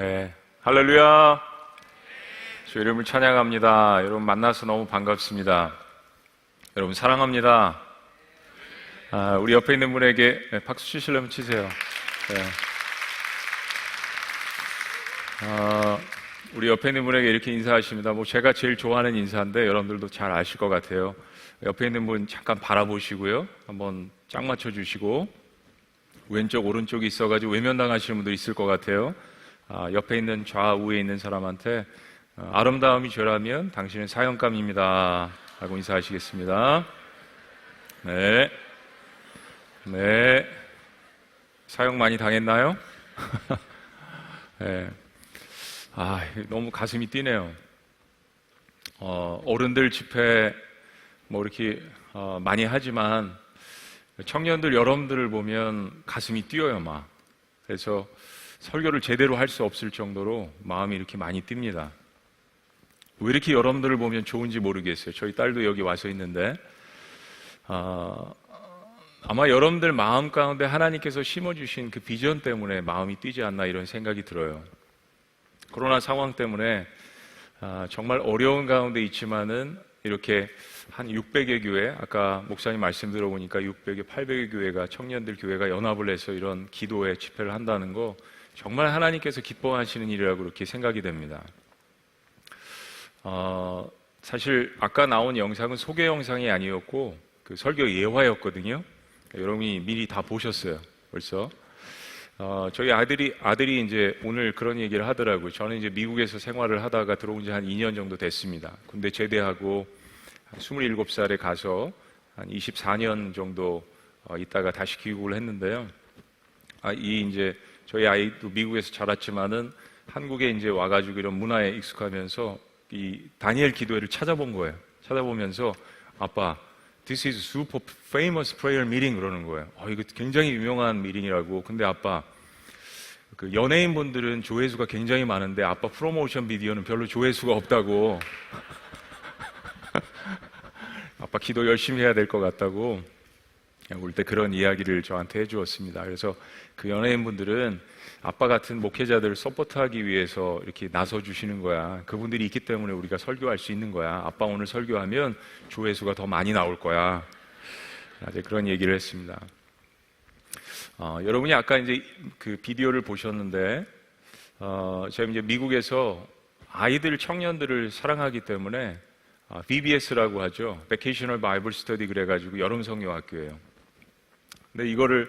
네, 할렐루야. 주 이름을 찬양합니다. 여러분 만나서 너무 반갑습니다. 여러분 사랑합니다. 우리 옆에 있는 분에게 박수 치시려면 치세요. 네. 우리 옆에 있는 분에게 이렇게 인사하십니다. 제가 제일 좋아하는 인사인데 여러분들도 잘 아실 것 같아요. 옆에 있는 분 잠깐 바라보시고요. 한번 짝 맞춰주시고, 왼쪽 오른쪽이 있어가지고 외면당하시는 분도 있을 것 같아요. 옆에 있는 좌우에 있는 사람한테 아름다움이 죄라면 당신은 사형감입니다 라고 인사하시겠습니다. 네. 사형 많이 당했나요? 네. 너무 가슴이 뛰네요. 어른들 집회 이렇게 많이 하지만 청년들 여러분들을 보면 가슴이 뛰어요, 막. 그래서 설교를 제대로 할 수 없을 정도로 마음이 이렇게 많이 뜁니다. 왜 이렇게 여러분들을 보면 좋은지 모르겠어요. 저희 딸도 여기 와서 있는데 아마 여러분들 마음 가운데 하나님께서 심어주신 그 비전 때문에 마음이 뛰지 않나 이런 생각이 들어요. 코로나 상황 때문에 정말 어려운 가운데 있지만은 이렇게 한 600여 교회, 아까 목사님 말씀 들어보니까 600여, 800여 교회가, 청년들 교회가 연합을 해서 이런 기도회 집회를 한다는 거 정말 하나님께서 기뻐하시는 일이라고 그렇게 생각이 됩니다. 사실 아까 나온 영상은 소개 영상이 아니었고 그 설교 예화였거든요. 여러분이 미리 다 보셨어요, 벌써. 저희 아들이 이제 오늘 그런 얘기를 하더라고요. 저는 이제 미국에서 생활을 하다가 들어온 지 한 2년 정도 됐습니다. 군대 제대하고 27살에 가서 한 24년 정도 있다가 다시 귀국을 했는데요. 이제 저희 아이도 미국에서 자랐지만은 한국에 이제 와가지고 이런 문화에 익숙하면서 이 다니엘 기도회를 찾아본 거예요. 찾아보면서 아빠, this is super famous prayer meeting 그러는 거예요. 이거 굉장히 유명한 미팅이라고. 근데 아빠, 그 연예인분들은 조회수가 굉장히 많은데 아빠 프로모션 비디오는 별로 조회수가 없다고. 아빠 기도 열심히 해야 될 것 같다고 올 때 그런 이야기를 저한테 해주었습니다. 그래서 그 연예인분들은 아빠 같은 목회자들을 서포트하기 위해서 이렇게 나서주시는 거야. 그분들이 있기 때문에 우리가 설교할 수 있는 거야. 아빠 오늘 설교하면 조회수가 더 많이 나올 거야. 그런 얘기를 했습니다. 여러분이 아까 이제 그 비디오를 보셨는데, 제가 이제 미국에서 아이들, 청년들을 사랑하기 때문에 VBS라고 하죠. Vacational Bible Study 그래가지고 여름 성경학교예요. 근데 이거를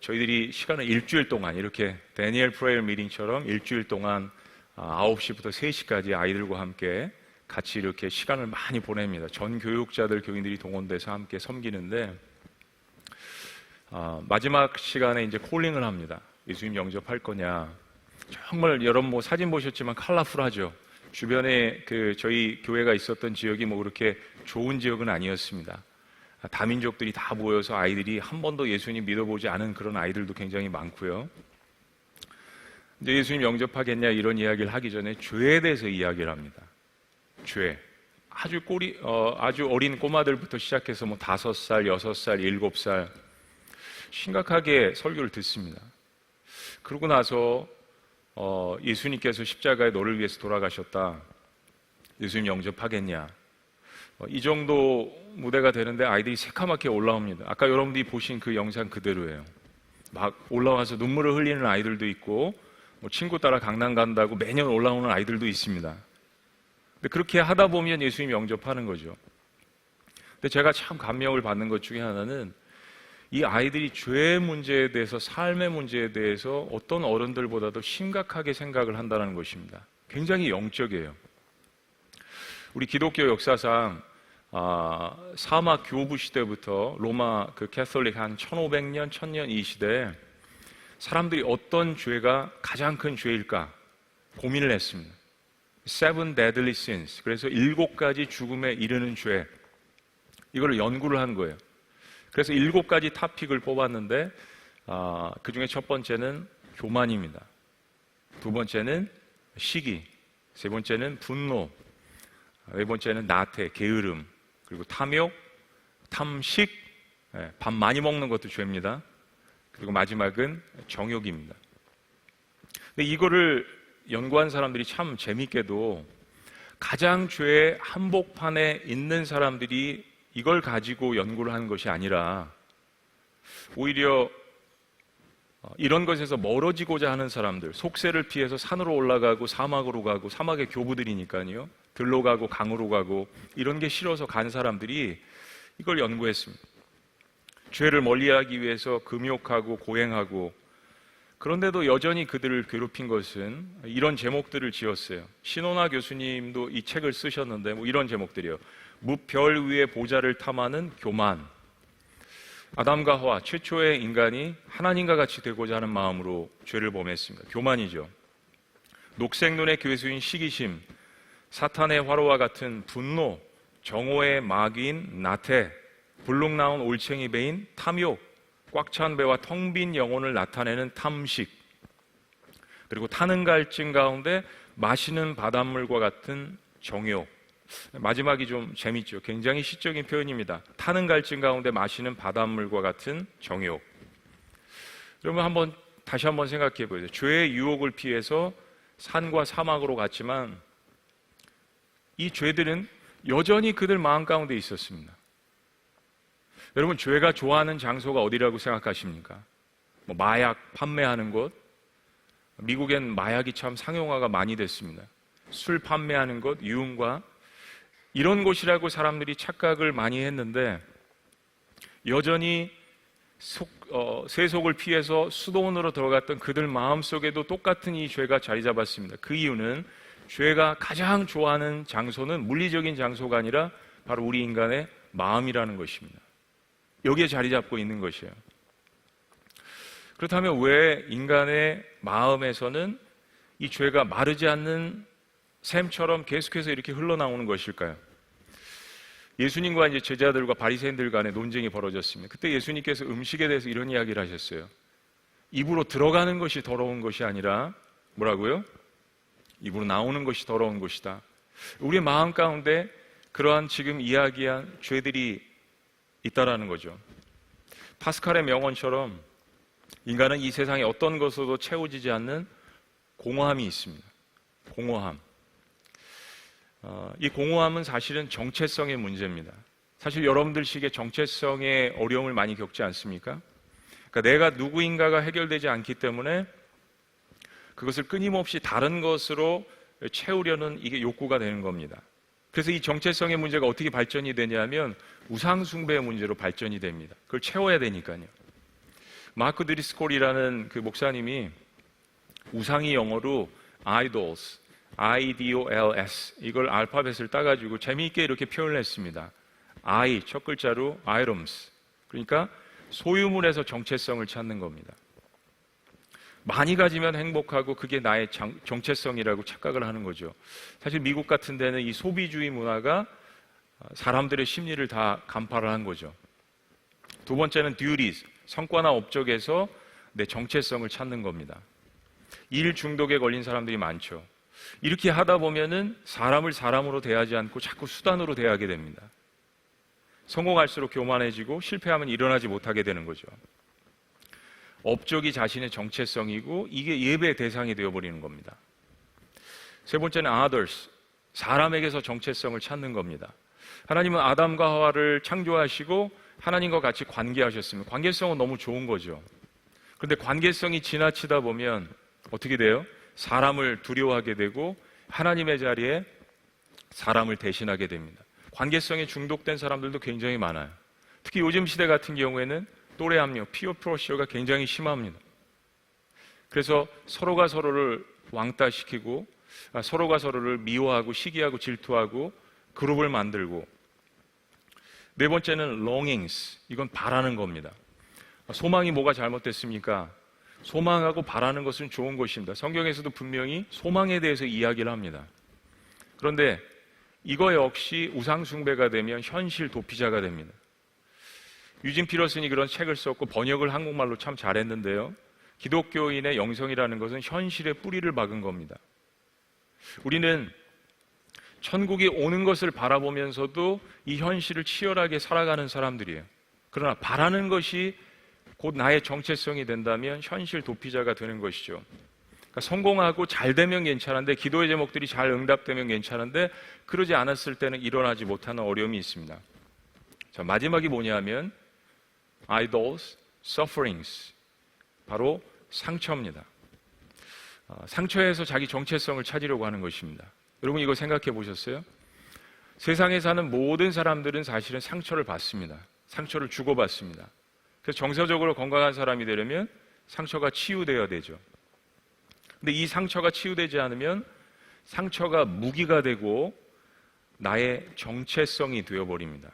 저희들이 시간을 일주일 동안 이렇게 다니엘 프레이어 미팅처럼 일주일 동안 9시부터 3시까지 아이들과 함께 같이 이렇게 시간을 많이 보냅니다. 전 교육자들, 교인들이 동원돼서 함께 섬기는데, 마지막 시간에 이제 콜링을 합니다. 예수님 영접할 거냐. 정말 여러분 사진 보셨지만 컬러풀하죠. 주변에 저희 교회가 있었던 지역이 그렇게 좋은 지역은 아니었습니다. 다민족들이 다 모여서 아이들이 한 번도 예수님 믿어보지 않은 그런 아이들도 굉장히 많고요. 이제 예수님 영접하겠냐 이런 이야기를 하기 전에 죄에 대해서 이야기를 합니다. 죄. 아주 어린 꼬마들부터 시작해서 5살, 6살, 7살 심각하게 설교를 듣습니다. 그러고 나서 예수님께서 십자가에 너를 위해서 돌아가셨다. 예수님 영접하겠냐. 이 정도 무대가 되는데 아이들이 새카맣게 올라옵니다. 아까 여러분들이 보신 그 영상 그대로예요. 막 올라와서 눈물을 흘리는 아이들도 있고, 친구 따라 강남 간다고 매년 올라오는 아이들도 있습니다. 근데 그렇게 하다 보면 예수님 영접하는 거죠. 근데 제가 참 감명을 받는 것 중에 하나는 이 아이들이 죄의 문제에 대해서, 삶의 문제에 대해서 어떤 어른들보다도 심각하게 생각을 한다는 것입니다. 굉장히 영적이에요. 우리 기독교 역사상 사막 교부 시대부터 로마 캐톨릭 한 1500년, 1000년 이 시대에 사람들이 어떤 죄가 가장 큰 죄일까 고민을 했습니다. Seven deadly sins. 그래서 7가지 죽음에 이르는 죄. 이걸 연구를 한 거예요. 그래서 7가지 토픽을 뽑았는데 그 중에 첫 번째는 교만입니다. 두 번째는 시기, 세 번째는 분노, 네 번째는 나태, 게으름, 그리고 탐욕, 탐식, 밥 많이 먹는 것도 죄입니다. 그리고 마지막은 정욕입니다. 근데 이거를 연구한 사람들이 참 재밌게도 가장 죄의 한복판에 있는 사람들이 이걸 가지고 연구를 한 것이 아니라 오히려 이런 것에서 멀어지고자 하는 사람들, 속세를 피해서 산으로 올라가고 사막으로 가고, 사막의 교부들이니까요, 들로 가고 강으로 가고, 이런 게 싫어서 간 사람들이 이걸 연구했습니다. 죄를 멀리하기 위해서 금욕하고 고행하고, 그런데도 여전히 그들을 괴롭힌 것은 이런 제목들을 지었어요. 신호나 교수님도 이 책을 쓰셨는데 이런 제목들이요. 무별 위에 보좌를 탐하는 교만. 아담과 하와 최초의 인간이 하나님과 같이 되고자 하는 마음으로 죄를 범했습니다. 교만이죠. 녹색 눈의 괴수인 시기심, 사탄의 화로와 같은 분노, 정오의 마귀인 나태, 불룩 나온 올챙이 배인 탐욕, 꽉 찬 배와 텅 빈 영혼을 나타내는 탐식, 그리고 타는 갈증 가운데 마시는 바닷물과 같은 정욕. 마지막이 좀 재밌죠. 굉장히 시적인 표현입니다. 타는 갈증 가운데 마시는 바닷물과 같은 정욕. 여러분 다시 한번 생각해 보세요. 죄의 유혹을 피해서 산과 사막으로 갔지만 이 죄들은 여전히 그들 마음 가운데 있었습니다. 여러분, 죄가 좋아하는 장소가 어디라고 생각하십니까? 마약 판매하는 곳. 미국엔 마약이 참 상용화가 많이 됐습니다. 술 판매하는 곳, 유흥과 이런 곳이라고 사람들이 착각을 많이 했는데 여전히 세속을 피해서 수도원으로 들어갔던 그들 마음속에도 똑같은 이 죄가 자리 잡았습니다. 그 이유는 죄가 가장 좋아하는 장소는 물리적인 장소가 아니라 바로 우리 인간의 마음이라는 것입니다. 여기에 자리 잡고 있는 것이에요. 그렇다면 왜 인간의 마음에서는 이 죄가 마르지 않는 샘처럼 계속해서 이렇게 흘러나오는 것일까요? 예수님과 이제 제자들과 바리새인들 간의 논쟁이 벌어졌습니다. 그때 예수님께서 음식에 대해서 이런 이야기를 하셨어요. 입으로 들어가는 것이 더러운 것이 아니라 뭐라고요? 입으로 나오는 것이 더러운 것이다. 우리의 마음 가운데 그러한 지금 이야기한 죄들이 있다라는 거죠. 파스칼의 명언처럼 인간은 이 세상에 어떤 것으로도 채워지지 않는 공허함이 있습니다. 공허함. 이 공허함은 사실은 정체성의 문제입니다. 사실 여러분들식의 정체성의 어려움을 많이 겪지 않습니까? 그러니까 내가 누구인가가 해결되지 않기 때문에 그것을 끊임없이 다른 것으로 채우려는 이게 욕구가 되는 겁니다. 그래서 이 정체성의 문제가 어떻게 발전이 되냐면 우상숭배의 문제로 발전이 됩니다. 그걸 채워야 되니까요. 마크 드리스콜이라는 그 목사님이 우상이 영어로 idols, I-D-O-L-S, 이걸 알파벳을 따가지고 재미있게 이렇게 표현을 했습니다. I, 첫 글자로 items, 그러니까 소유물에서 정체성을 찾는 겁니다. 많이 가지면 행복하고 그게 나의 정체성이라고 착각을 하는 거죠. 사실 미국 같은 데는 이 소비주의 문화가 사람들의 심리를 다 간파를 한 거죠. 두 번째는 duties, 성과나 업적에서 내 정체성을 찾는 겁니다. 일 중독에 걸린 사람들이 많죠. 이렇게 하다 보면은 사람을 사람으로 대하지 않고 자꾸 수단으로 대하게 됩니다. 성공할수록 교만해지고 실패하면 일어나지 못하게 되는 거죠. 업적이 자신의 정체성이고 이게 예배의 대상이 되어버리는 겁니다. 세 번째는 others, 사람에게서 정체성을 찾는 겁니다. 하나님은 아담과 하와를 창조하시고 하나님과 같이 관계하셨습니다. 관계성은 너무 좋은 거죠. 그런데 관계성이 지나치다 보면 어떻게 돼요? 사람을 두려워하게 되고 하나님의 자리에 사람을 대신하게 됩니다. 관계성에 중독된 사람들도 굉장히 많아요. 특히 요즘 시대 같은 경우에는 또래 압력, 피어 프레셔가 굉장히 심합니다. 그래서 서로가 서로를 왕따시키고 서로가 서로를 미워하고 시기하고 질투하고 그룹을 만들고, 네 번째는 longings, 이건 바라는 겁니다. 소망이 뭐가 잘못됐습니까? 소망하고 바라는 것은 좋은 것입니다. 성경에서도 분명히 소망에 대해서 이야기를 합니다. 그런데 이거 역시 우상숭배가 되면 현실 도피자가 됩니다. 유진 피러슨이 그런 책을 썼고 번역을 한국말로 참 잘했는데요. 기독교인의 영성이라는 것은 현실의 뿌리를 박은 겁니다. 우리는 천국이 오는 것을 바라보면서도 이 현실을 치열하게 살아가는 사람들이에요. 그러나 바라는 것이 곧 나의 정체성이 된다면 현실 도피자가 되는 것이죠. 그러니까 성공하고 잘 되면 괜찮은데, 기도의 제목들이 잘 응답되면 괜찮은데, 그러지 않았을 때는 일어나지 못하는 어려움이 있습니다. 자, 마지막이 뭐냐면 idols, sufferings, 바로 상처입니다. 상처에서 자기 정체성을 찾으려고 하는 것입니다. 여러분, 이거 생각해 보셨어요? 세상에 사는 모든 사람들은 사실은 상처를 받습니다. 상처를 주고받습니다. 그래서 정서적으로 건강한 사람이 되려면 상처가 치유되어야 되죠. 근데 이 상처가 치유되지 않으면 상처가 무기가 되고 나의 정체성이 되어버립니다.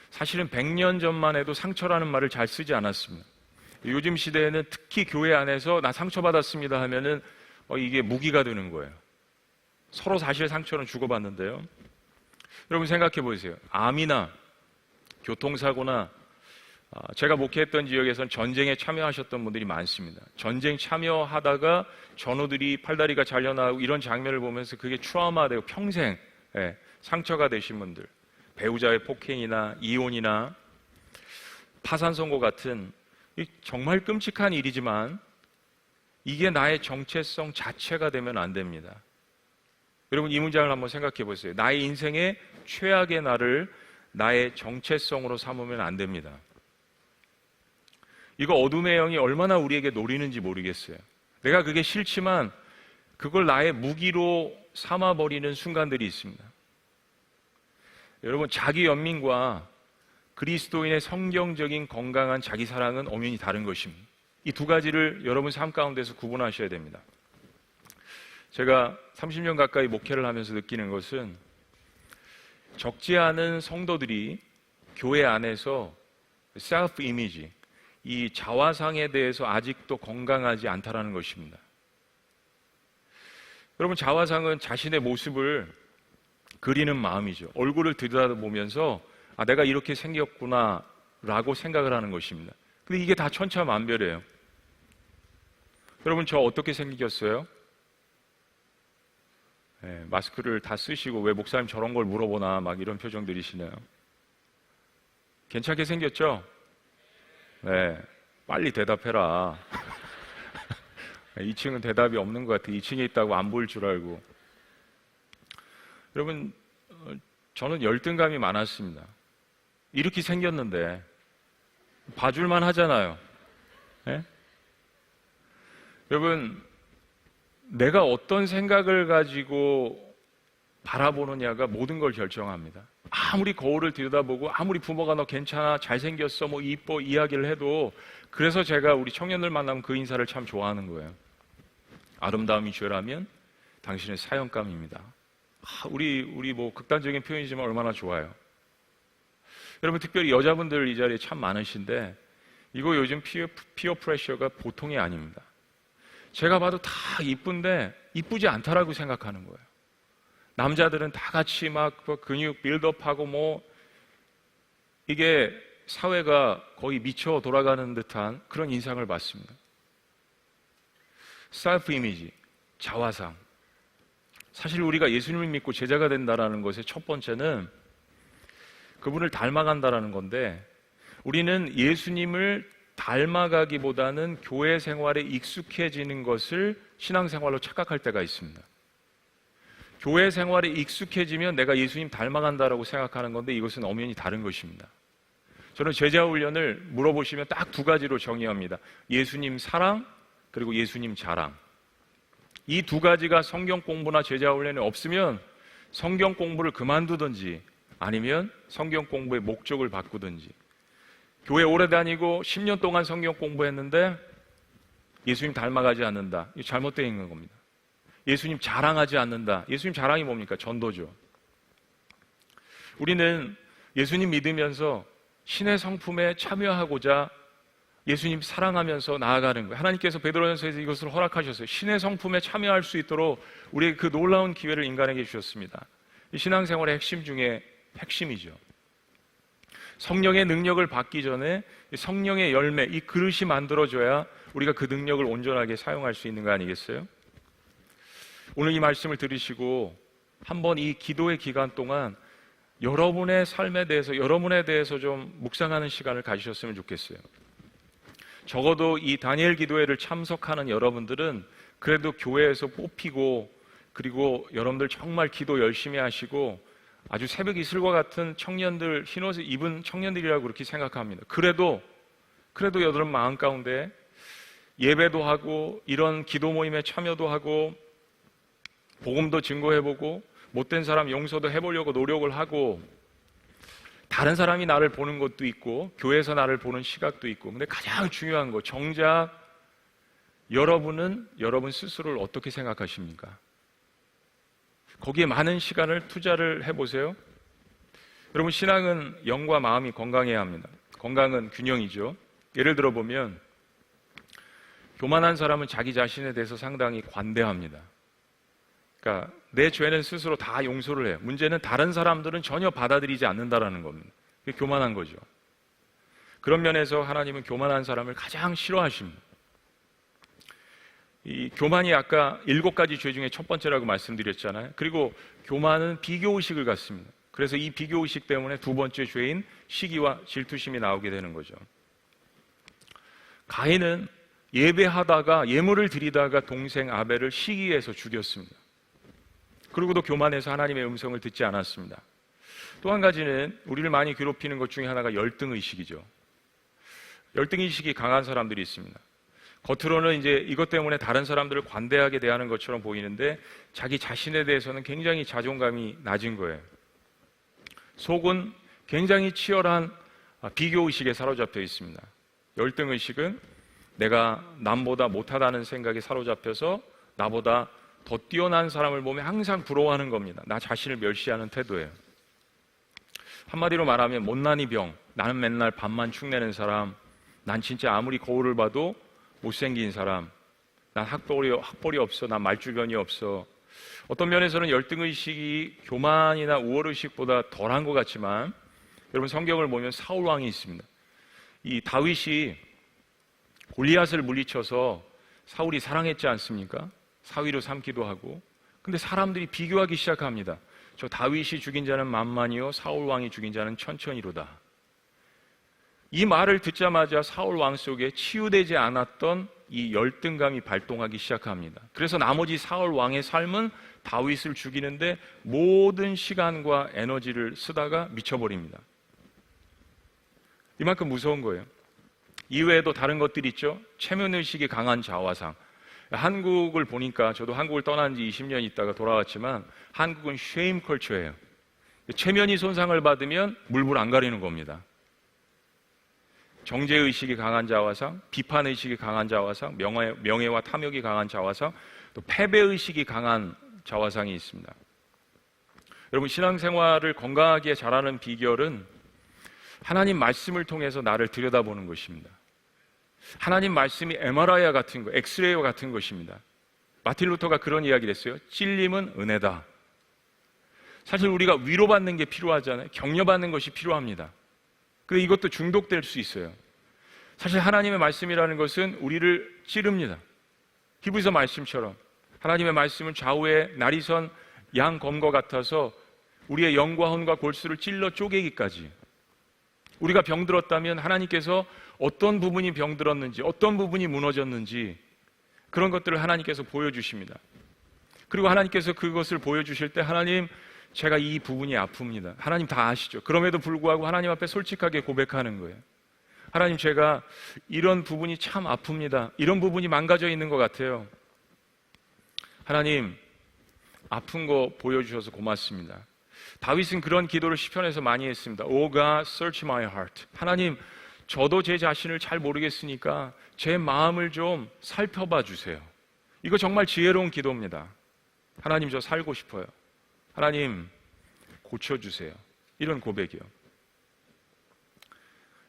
사실은 100년 전만 해도 상처라는 말을 잘 쓰지 않았습니다. 요즘 시대에는 특히 교회 안에서 나 상처받았습니다 하면은 이게 무기가 되는 거예요. 서로 사실 상처는 주고받는데요. 여러분 생각해 보세요. 암이나 교통사고나, 제가 목회했던 지역에서는 전쟁에 참여하셨던 분들이 많습니다. 전쟁 참여하다가 전우들이 팔다리가 잘려나가고 이런 장면을 보면서 그게 트라우마되고 평생 상처가 되신 분들, 배우자의 폭행이나 이혼이나 파산 선고 같은 정말 끔찍한 일이지만 이게 나의 정체성 자체가 되면 안 됩니다. 여러분, 이 문장을 한번 생각해 보세요. 나의 인생의 최악의 날을 나의 정체성으로 삼으면 안 됩니다. 이거 어둠의 영이 얼마나 우리에게 노리는지 모르겠어요. 내가 그게 싫지만 그걸 나의 무기로 삼아버리는 순간들이 있습니다. 여러분, 자기 연민과 그리스도인의 성경적인 건강한 자기 사랑은 엄연히 다른 것입니다. 이 두 가지를 여러분 삶 가운데서 구분하셔야 됩니다. 제가 30년 가까이 목회를 하면서 느끼는 것은 적지 않은 성도들이 교회 안에서 셀프 이미지, 이 자화상에 대해서 아직도 건강하지 않다라는 것입니다. 여러분, 자화상은 자신의 모습을 그리는 마음이죠. 얼굴을 들여다보면서 내가 이렇게 생겼구나 라고 생각을 하는 것입니다. 근데 이게 다 천차만별이에요. 여러분, 저 어떻게 생겼어요? 마스크를 다 쓰시고 왜 목사님 저런 걸 물어보나 막 이런 표정들이시네요. 괜찮게 생겼죠? 네, 빨리 대답해라. 2층은 대답이 없는 것 같아. 2층에 있다고 안 보일 줄 알고. 여러분, 저는 열등감이 많았습니다. 이렇게 생겼는데 봐줄만 하잖아요. 네? 여러분, 내가 어떤 생각을 가지고 바라보느냐가 모든 걸 결정합니다. 아무리 거울을 들여다보고 아무리 부모가 너 괜찮아, 잘생겼어, 뭐 이뻐 이야기를 해도, 그래서 제가 우리 청년들 만나면 그 인사를 참 좋아하는 거예요. 아름다움이 죄라면 당신의 사형감입니다. 우리 뭐 극단적인 표현이지만 얼마나 좋아요. 여러분, 특별히 여자분들 이 자리에 참 많으신데 이거 요즘 피어 프레셔가 보통이 아닙니다. 제가 봐도 다 이쁜데 이쁘지 않다라고 생각하는 거예요. 남자들은 다 같이 막 근육 빌드업하고 뭐 이게 사회가 거의 미쳐 돌아가는 듯한 그런 인상을 받습니다. 셀프 이미지, 자화상. 사실 우리가 예수님을 믿고 제자가 된다라는 것의 첫 번째는 그분을 닮아간다라는 건데, 우리는 예수님을 닮아가기보다는 교회 생활에 익숙해지는 것을 신앙생활로 착각할 때가 있습니다. 교회 생활에 익숙해지면 내가 예수님 닮아간다라고 생각하는 건데 이것은 엄연히 다른 것입니다. 저는 제자 훈련을 물어보시면 딱 두 가지로 정의합니다. 예수님 사랑, 그리고 예수님 자랑. 이 두 가지가 성경 공부나 제자 훈련에 없으면 성경 공부를 그만두든지 아니면 성경 공부의 목적을 바꾸든지. 교회 오래 다니고 10년 동안 성경 공부했는데 예수님 닮아가지 않는다. 이거 잘못되어 있는 겁니다. 예수님 자랑하지 않는다. 예수님 자랑이 뭡니까? 전도죠. 우리는 예수님 믿으면서 신의 성품에 참여하고자 예수님 사랑하면서 나아가는 거예요. 하나님께서 베드로전서에서 이것을 허락하셨어요. 신의 성품에 참여할 수 있도록 우리에게 그 놀라운 기회를 인간에게 주셨습니다. 이 신앙생활의 핵심 중에 핵심이죠. 성령의 능력을 받기 전에 성령의 열매, 이 그릇이 만들어져야 우리가 그 능력을 온전하게 사용할 수 있는 거 아니겠어요? 오늘 이 말씀을 들으시고 한번 이 기도의 기간 동안 여러분의 삶에 대해서, 여러분에 대해서 좀 묵상하는 시간을 가지셨으면 좋겠어요. 적어도 이 다니엘 기도회를 참석하는 여러분들은 그래도 교회에서 뽑히고, 그리고 여러분들 정말 기도 열심히 하시고 아주 새벽 이슬과 같은 청년들, 흰옷을 입은 청년들이라고 그렇게 생각합니다. 그래도 여러분 마음 가운데 예배도 하고 이런 기도 모임에 참여도 하고 복음도 증거해보고 못된 사람 용서도 해보려고 노력을 하고, 다른 사람이 나를 보는 것도 있고 교회에서 나를 보는 시각도 있고, 근데 가장 중요한 거, 정작 여러분은 여러분 스스로를 어떻게 생각하십니까? 거기에 많은 시간을 투자를 해보세요. 여러분, 신앙은 영과 마음이 건강해야 합니다. 건강은 균형이죠. 예를 들어 보면 교만한 사람은 자기 자신에 대해서 상당히 관대합니다. 그러니까 내 죄는 스스로 다 용서를 해요. 문제는 다른 사람들은 전혀 받아들이지 않는다라는 겁니다. 그게 교만한 거죠. 그런 면에서 하나님은 교만한 사람을 가장 싫어하십니다. 이 교만이 아까 7가지 죄 중에 첫 번째라고 말씀드렸잖아요. 그리고 교만은 비교의식을 갖습니다. 그래서 이 비교의식 때문에 두 번째 죄인 시기와 질투심이 나오게 되는 거죠. 가인은 예배하다가 예물을 드리다가 동생 아벨을 시기해서 죽였습니다. 그리고도 교만해서 하나님의 음성을 듣지 않았습니다. 또 한 가지는 우리를 많이 괴롭히는 것 중에 하나가 열등의식이죠. 열등의식이 강한 사람들이 있습니다. 겉으로는 이제 이것 때문에 다른 사람들을 관대하게 대하는 것처럼 보이는데 자기 자신에 대해서는 굉장히 자존감이 낮은 거예요. 속은 굉장히 치열한 비교의식에 사로잡혀 있습니다. 열등의식은 내가 남보다 못하다는 생각에 사로잡혀서 나보다 더 뛰어난 사람을 보면 항상 부러워하는 겁니다. 나 자신을 멸시하는 태도예요. 한마디로 말하면 못난이 병, 나는 맨날 밥만 축내는 사람, 난 진짜 아무리 거울을 봐도 못생긴 사람, 난 학벌이 없어, 난 말주변이 없어. 어떤 면에서는 열등의식이 교만이나 우월의식보다 덜한 것 같지만, 여러분 성경을 보면 사울왕이 있습니다. 이 다윗이 골리앗을 물리쳐서 사울이 사랑했지 않습니까? 사위로 삼기도 하고. 근데 사람들이 비교하기 시작합니다. 저 다윗이 죽인 자는 만만이요 사울왕이 죽인 자는 천천히로다. 이 말을 듣자마자 사울왕 속에 치유되지 않았던 이 열등감이 발동하기 시작합니다. 그래서 나머지 사울왕의 삶은 다윗을 죽이는데 모든 시간과 에너지를 쓰다가 미쳐버립니다. 이만큼 무서운 거예요. 이외에도 다른 것들이 있죠. 체면의식이 강한 자화상. 한국을 보니까, 저도 한국을 떠난 지 20년 있다가 돌아왔지만 한국은 쉐임 컬처예요. 체면이 손상을 받으면 물불 안 가리는 겁니다. 정죄의식이 강한 자화상, 비판의식이 강한 자화상, 명예와 탐욕이 강한 자화상, 또 패배의식이 강한 자화상이 있습니다. 여러분, 신앙생활을 건강하게 잘하는 비결은 하나님 말씀을 통해서 나를 들여다보는 것입니다. 하나님 말씀이 MRI와 같은 거, 엑스레이와 같은 것입니다. 마틴 루터가 그런 이야기를 했어요. 찔림은 은혜다. 사실 우리가 위로받는 게 필요하잖아요. 격려받는 것이 필요합니다. 그런데 이것도 중독될 수 있어요. 사실 하나님의 말씀이라는 것은 우리를 찌릅니다. 히브리서 말씀처럼 하나님의 말씀은 좌우에 날이선 양 검과 같아서 우리의 영과 혼과 골수를 찔러 쪼개기까지. 우리가 병들었다면 하나님께서 어떤 부분이 병들었는지, 어떤 부분이 무너졌는지 그런 것들을 하나님께서 보여주십니다. 그리고 하나님께서 그것을 보여주실 때 하나님, 제가 이 부분이 아픕니다. 하나님 다 아시죠. 그럼에도 불구하고 하나님 앞에 솔직하게 고백하는 거예요. 하나님, 제가 이런 부분이 참 아픕니다. 이런 부분이 망가져 있는 것 같아요. 하나님, 아픈 거 보여주셔서 고맙습니다. 다윗은 그런 기도를 시편에서 많이 했습니다. Oh God, search my heart. 하나님, 저도 제 자신을 잘 모르겠으니까 제 마음을 좀 살펴봐 주세요. 이거 정말 지혜로운 기도입니다. 하나님, 저 살고 싶어요. 하나님, 고쳐주세요. 이런 고백이요.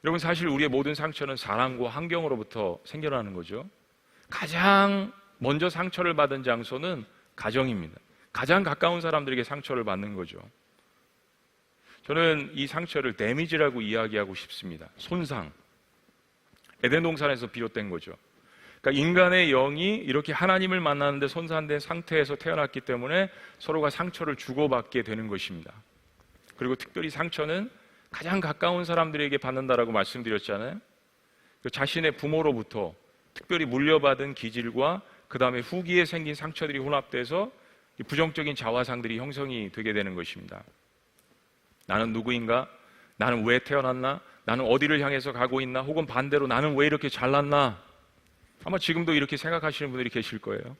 여러분, 사실 우리의 모든 상처는 사람과 환경으로부터 생겨나는 거죠. 가장 먼저 상처를 받은 장소는 가정입니다. 가장 가까운 사람들에게 상처를 받는 거죠. 저는 이 상처를 데미지라고 이야기하고 싶습니다. 손상. 에덴 동산에서 비롯된 거죠. 그러니까 인간의 영이 이렇게 하나님을 만나는데 손상된 상태에서 태어났기 때문에 서로가 상처를 주고받게 되는 것입니다. 그리고 특별히 상처는 가장 가까운 사람들에게 받는다라고 말씀드렸잖아요. 자신의 부모로부터 특별히 물려받은 기질과 그 다음에 후기에 생긴 상처들이 혼합돼서 부정적인 자화상들이 형성이 되게 되는 것입니다. 나는 누구인가? 나는 왜 태어났나? 나는 어디를 향해서 가고 있나? 혹은 반대로 나는 왜 이렇게 잘났나? 아마 지금도 이렇게 생각하시는 분들이 계실 거예요.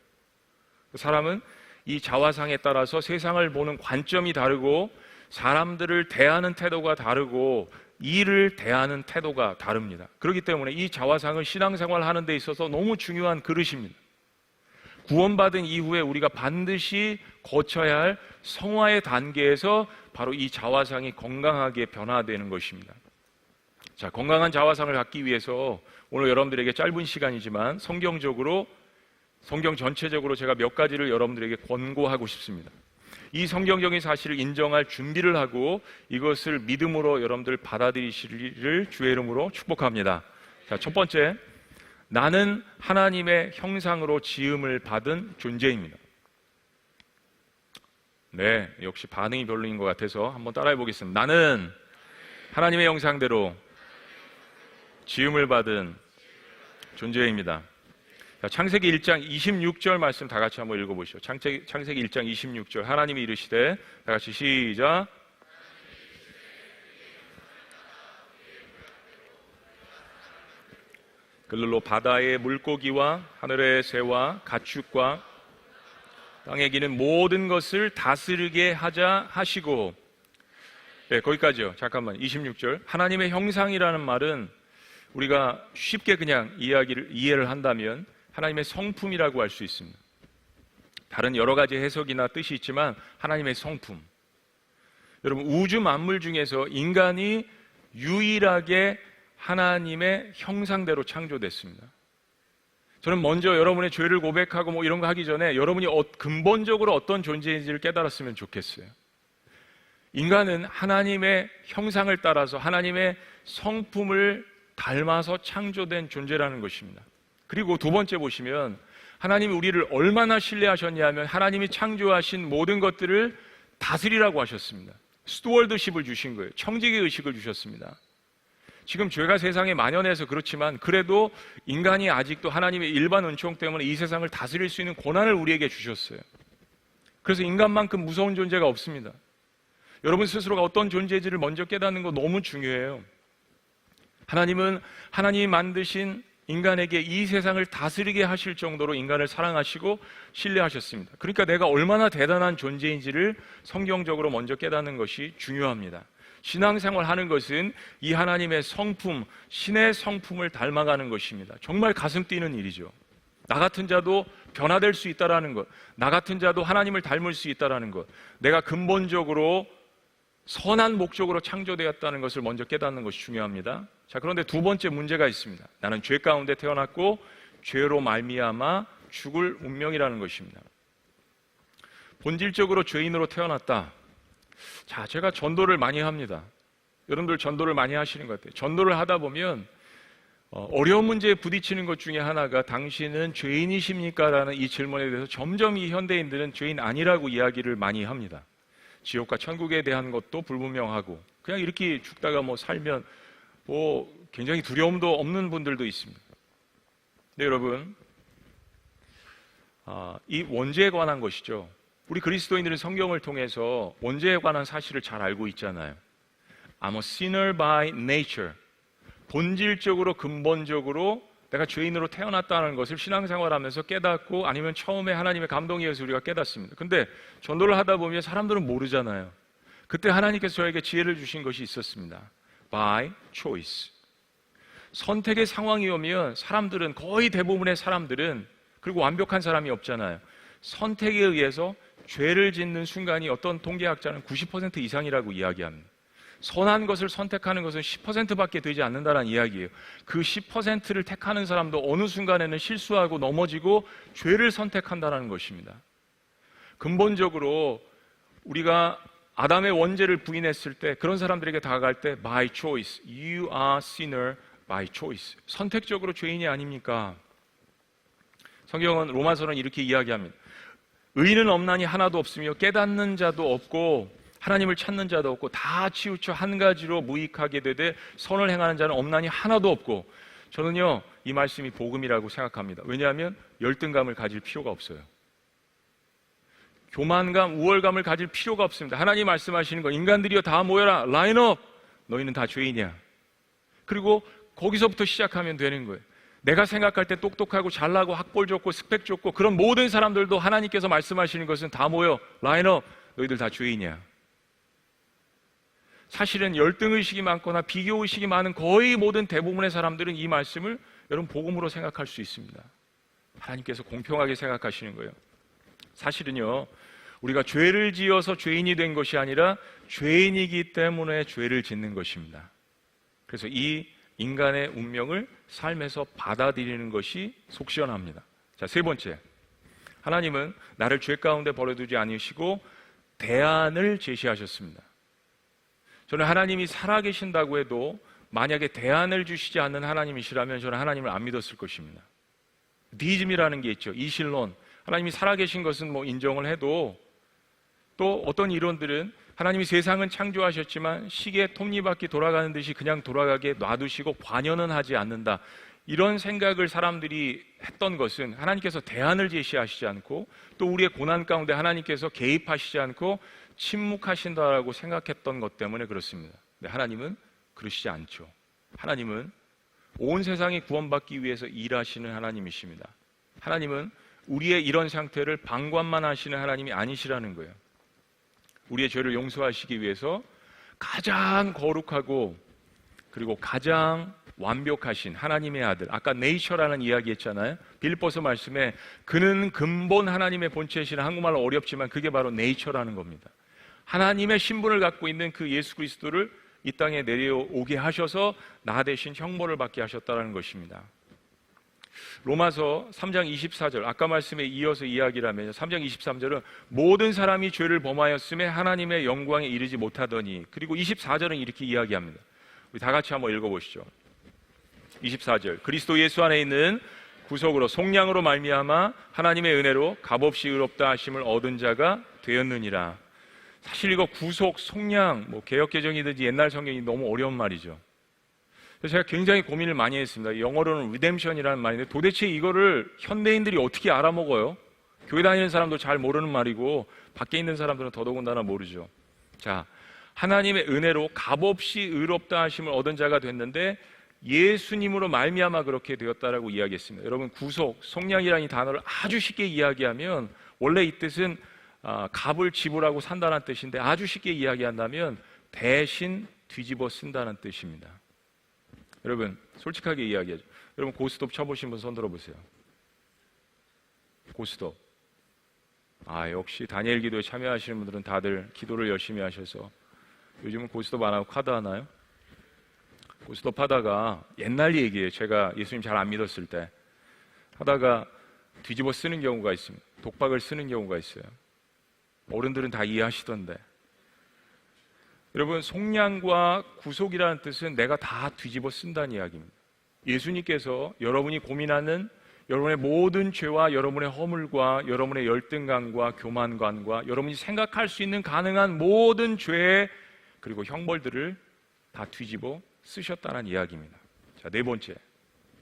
사람은 이 자화상에 따라서 세상을 보는 관점이 다르고 사람들을 대하는 태도가 다르고 일을 대하는 태도가 다릅니다. 그렇기 때문에 이 자화상은 신앙생활 하는 데 있어서 너무 중요한 그릇입니다. 구원받은 이후에 우리가 반드시 거쳐야 할 성화의 단계에서 바로 이 자화상이 건강하게 변화되는 것입니다. 자, 건강한 자화상을 갖기 위해서 오늘 여러분들에게 짧은 시간이지만 성경 전체적으로 제가 몇 가지를 여러분들에게 권고하고 싶습니다. 이 성경적인 사실을 인정할 준비를 하고 이것을 믿음으로 여러분들 받아들이시기를 주의 이름으로 축복합니다. 자, 첫 번째, 나는 하나님의 형상으로 지음을 받은 존재입니다. 네, 역시 반응이 별로인 것 같아서 한번 따라해 보겠습니다. 나는 하나님의 형상대로 지음을 받은 존재입니다. 자, 창세기 1장 26절 말씀 다 같이 한번 읽어보시죠. 창세기 1장 26절 하나님이 이르시되 다 같이 시작. 그들로 바다의 물고기와 하늘의 새와 가축과 땅에 기는 모든 것을 다스리게 하자 하시고. 네, 거기까지요. 잠깐만. 26절 하나님의 형상이라는 말은 우리가 쉽게 그냥 이해를 한다면 하나님의 성품이라고 할 수 있습니다. 다른 여러 가지 해석이나 뜻이 있지만 하나님의 성품. 여러분, 우주 만물 중에서 인간이 유일하게 하나님의 형상대로 창조됐습니다. 저는 먼저 여러분의 죄를 고백하고 뭐 이런 거 하기 전에 여러분이 근본적으로 어떤 존재인지를 깨달았으면 좋겠어요. 인간은 하나님의 형상을 따라서 하나님의 성품을 닮아서 창조된 존재라는 것입니다. 그리고 두 번째 보시면 하나님이 우리를 얼마나 신뢰하셨냐면 하나님이 창조하신 모든 것들을 다스리라고 하셨습니다. 스튜어드십을 주신 거예요. 청지기 의식을 주셨습니다. 지금 죄가 세상에 만연해서 그렇지만 그래도 인간이 아직도 하나님의 일반 은총 때문에 이 세상을 다스릴 수 있는 권한을 우리에게 주셨어요. 그래서 인간만큼 무서운 존재가 없습니다. 여러분 스스로가 어떤 존재인지를 먼저 깨닫는 거 너무 중요해요. 하나님은 하나님이 만드신 인간에게 이 세상을 다스리게 하실 정도로 인간을 사랑하시고 신뢰하셨습니다. 그러니까 내가 얼마나 대단한 존재인지를 성경적으로 먼저 깨닫는 것이 중요합니다. 신앙생활 하는 것은 이 하나님의 성품, 신의 성품을 닮아가는 것입니다. 정말 가슴 뛰는 일이죠. 나 같은 자도 변화될 수 있다는 것, 나 같은 자도 하나님을 닮을 수 있다는 것, 내가 근본적으로 선한 목적으로 창조되었다는 것을 먼저 깨닫는 것이 중요합니다. 자, 그런데 두 번째 문제가 있습니다. 나는 죄 가운데 태어났고 죄로 말미암아 죽을 운명이라는 것입니다. 본질적으로 죄인으로 태어났다. 자, 제가 전도를 많이 합니다. 여러분들 전도를 많이 하시는 것 같아요. 전도를 하다 보면 어려운 문제에 부딪히는 것 중에 하나가 당신은 죄인이십니까? 라는 이 질문에 대해서 점점 이 현대인들은 죄인 아니라고 이야기를 많이 합니다. 지옥과 천국에 대한 것도 불분명하고 그냥 이렇게 죽다가 뭐 살면 뭐 굉장히 두려움도 없는 분들도 있습니다. 네, 여러분, 이 원죄에 관한 것이죠. 우리 그리스도인들은 성경을 통해서 원죄에 관한 사실을 잘 알고 있잖아요. I'm a sinner by nature. 본질적으로 근본적으로 내가 죄인으로 태어났다는 것을 신앙생활하면서 깨닫고 아니면 처음에 하나님의 감동에 의해서 우리가 깨닫습니다. 근데 전도를 하다 보면 사람들은 모르잖아요. 그때 하나님께서 저에게 지혜를 주신 것이 있었습니다. By choice. 선택의 상황이 오면 사람들은, 거의 대부분의 사람들은, 그리고 완벽한 사람이 없잖아요. 선택에 의해서 죄를 짓는 순간이 어떤 통계학자는 90% 이상이라고 이야기합니다. 선한 것을 선택하는 것은 10%밖에 되지 않는다는 이야기예요. 그 10%를 택하는 사람도 어느 순간에는 실수하고 넘어지고 죄를 선택한다는 것입니다. 근본적으로 우리가 아담의 원죄를 부인했을 때, 그런 사람들에게 다가갈 때 by choice, you are sinner by choice. 선택적으로 죄인이 아닙니까? 성경은, 로마서는 이렇게 이야기합니다. 의인은 없나니 하나도 없으며 깨닫는 자도 없고 하나님을 찾는 자도 없고 다 치우쳐 한 가지로 무익하게 되되 선을 행하는 자는 없나니 하나도 없고. 저는요, 이 말씀이 복음이라고 생각합니다. 왜냐하면 열등감을 가질 필요가 없어요. 교만감, 우월감을 가질 필요가 없습니다. 하나님 말씀하시는 거, 인간들이여 다 모여라, 라인업, 너희는 다 죄인이야. 그리고 거기서부터 시작하면 되는 거예요. 내가 생각할 때 똑똑하고 잘나고 학벌 좋고 스펙 좋고 그런 모든 사람들도 하나님께서 말씀하시는 것은 다 모여, 라인업, 너희들 다 죄인이야. 사실은 열등의식이 많거나 비교의식이 많은 거의 모든 대부분의 사람들은 이 말씀을 여러분 복음으로 생각할 수 있습니다. 하나님께서 공평하게 생각하시는 거예요. 사실은요, 우리가 죄를 지어서 죄인이 된 것이 아니라 죄인이기 때문에 죄를 짓는 것입니다. 그래서 이 인간의 운명을 삶에서 받아들이는 것이 속 시원합니다. 자, 세 번째, 하나님은 나를 죄 가운데 버려두지 않으시고 대안을 제시하셨습니다. 저는 하나님이 살아계신다고 해도 만약에 대안을 주시지 않는 하나님이시라면 저는 하나님을 안 믿었을 것입니다. 디즘이라는 게 있죠. 이신론. 하나님이 살아계신 것은 뭐 인정을 해도 또 어떤 이론들은 하나님이 세상은 창조하셨지만 시계 톱니바퀴 돌아가는 듯이 그냥 돌아가게 놔두시고 관여는 하지 않는다. 이런 생각을 사람들이 했던 것은 하나님께서 대안을 제시하시지 않고 또 우리의 고난 가운데 하나님께서 개입하시지 않고 침묵하신다라고 생각했던 것 때문에 그렇습니다. 근데 하나님은 그러시지 않죠. 하나님은 온 세상이 구원받기 위해서 일하시는 하나님이십니다. 하나님은 우리의 이런 상태를 방관만 하시는 하나님이 아니시라는 거예요. 우리의 죄를 용서하시기 위해서 가장 거룩하고 그리고 가장 완벽하신 하나님의 아들, 아까 네이처라는 이야기 했잖아요. 빌립보서 말씀에 그는 근본 하나님의 본체시라, 한국말로 어렵지만 그게 바로 네이처라는 겁니다. 하나님의 신분을 갖고 있는 그 예수 그리스도를 이 땅에 내려오게 하셔서 나 대신 형벌을 받게 하셨다는 것입니다. 로마서 3장 24절, 아까 말씀에 이어서 이야기라면 3장 23절은 모든 사람이 죄를 범하였음에 하나님의 영광에 이르지 못하더니, 그리고 24절은 이렇게 이야기합니다. 우리 다 같이 한번 읽어보시죠. 24절, 그리스도 예수 안에 있는 구속으로 속량으로 말미암아 하나님의 은혜로 값없이 의롭다 하심을 얻은 자가 되었느니라. 사실 이거 구속, 속량, 뭐 개역개정이든지 옛날 성경이 너무 어려운 말이죠. 그래서 제가 굉장히 고민을 많이 했습니다. 영어로는 redemption이라는 말인데 도대체 이거를 현대인들이 어떻게 알아먹어요? 교회 다니는 사람도 잘 모르는 말이고 밖에 있는 사람들은 더더군다나 모르죠. 자, 하나님의 은혜로 값없이 의롭다 하심을 얻은 자가 됐는데 예수님으로 말미암아 그렇게 되었다라고 이야기했습니다. 여러분, 구속, 속량이라는 이 단어를 아주 쉽게 이야기하면 원래 이 뜻은 값을 지불하고 산다는 뜻인데 아주 쉽게 이야기한다면 대신 뒤집어 쓴다는 뜻입니다. 여러분, 솔직하게 이야기하죠. 여러분, 고스톱 쳐보신 분 손 들어보세요. 고스톱. 역시 다니엘 기도에 참여하시는 분들은 다들 기도를 열심히 하셔서 요즘은 고스톱 안 하고 카드 하나요? 고스톱 하다가 옛날 얘기예요. 제가 예수님 잘 안 믿었을 때 하다가 뒤집어 쓰는 경우가 있습니다. 독박을 쓰는 경우가 있어요. 어른들은 다 이해하시던데. 여러분, 속량과 구속이라는 뜻은 내가 다 뒤집어 쓴다는 이야기입니다. 예수님께서 여러분이 고민하는 여러분의 모든 죄와 여러분의 허물과 여러분의 열등감과 교만감과 여러분이 생각할 수 있는 가능한 모든 죄 그리고 형벌들을 다 뒤집어 쓰셨다는 이야기입니다. 자, 네 번째.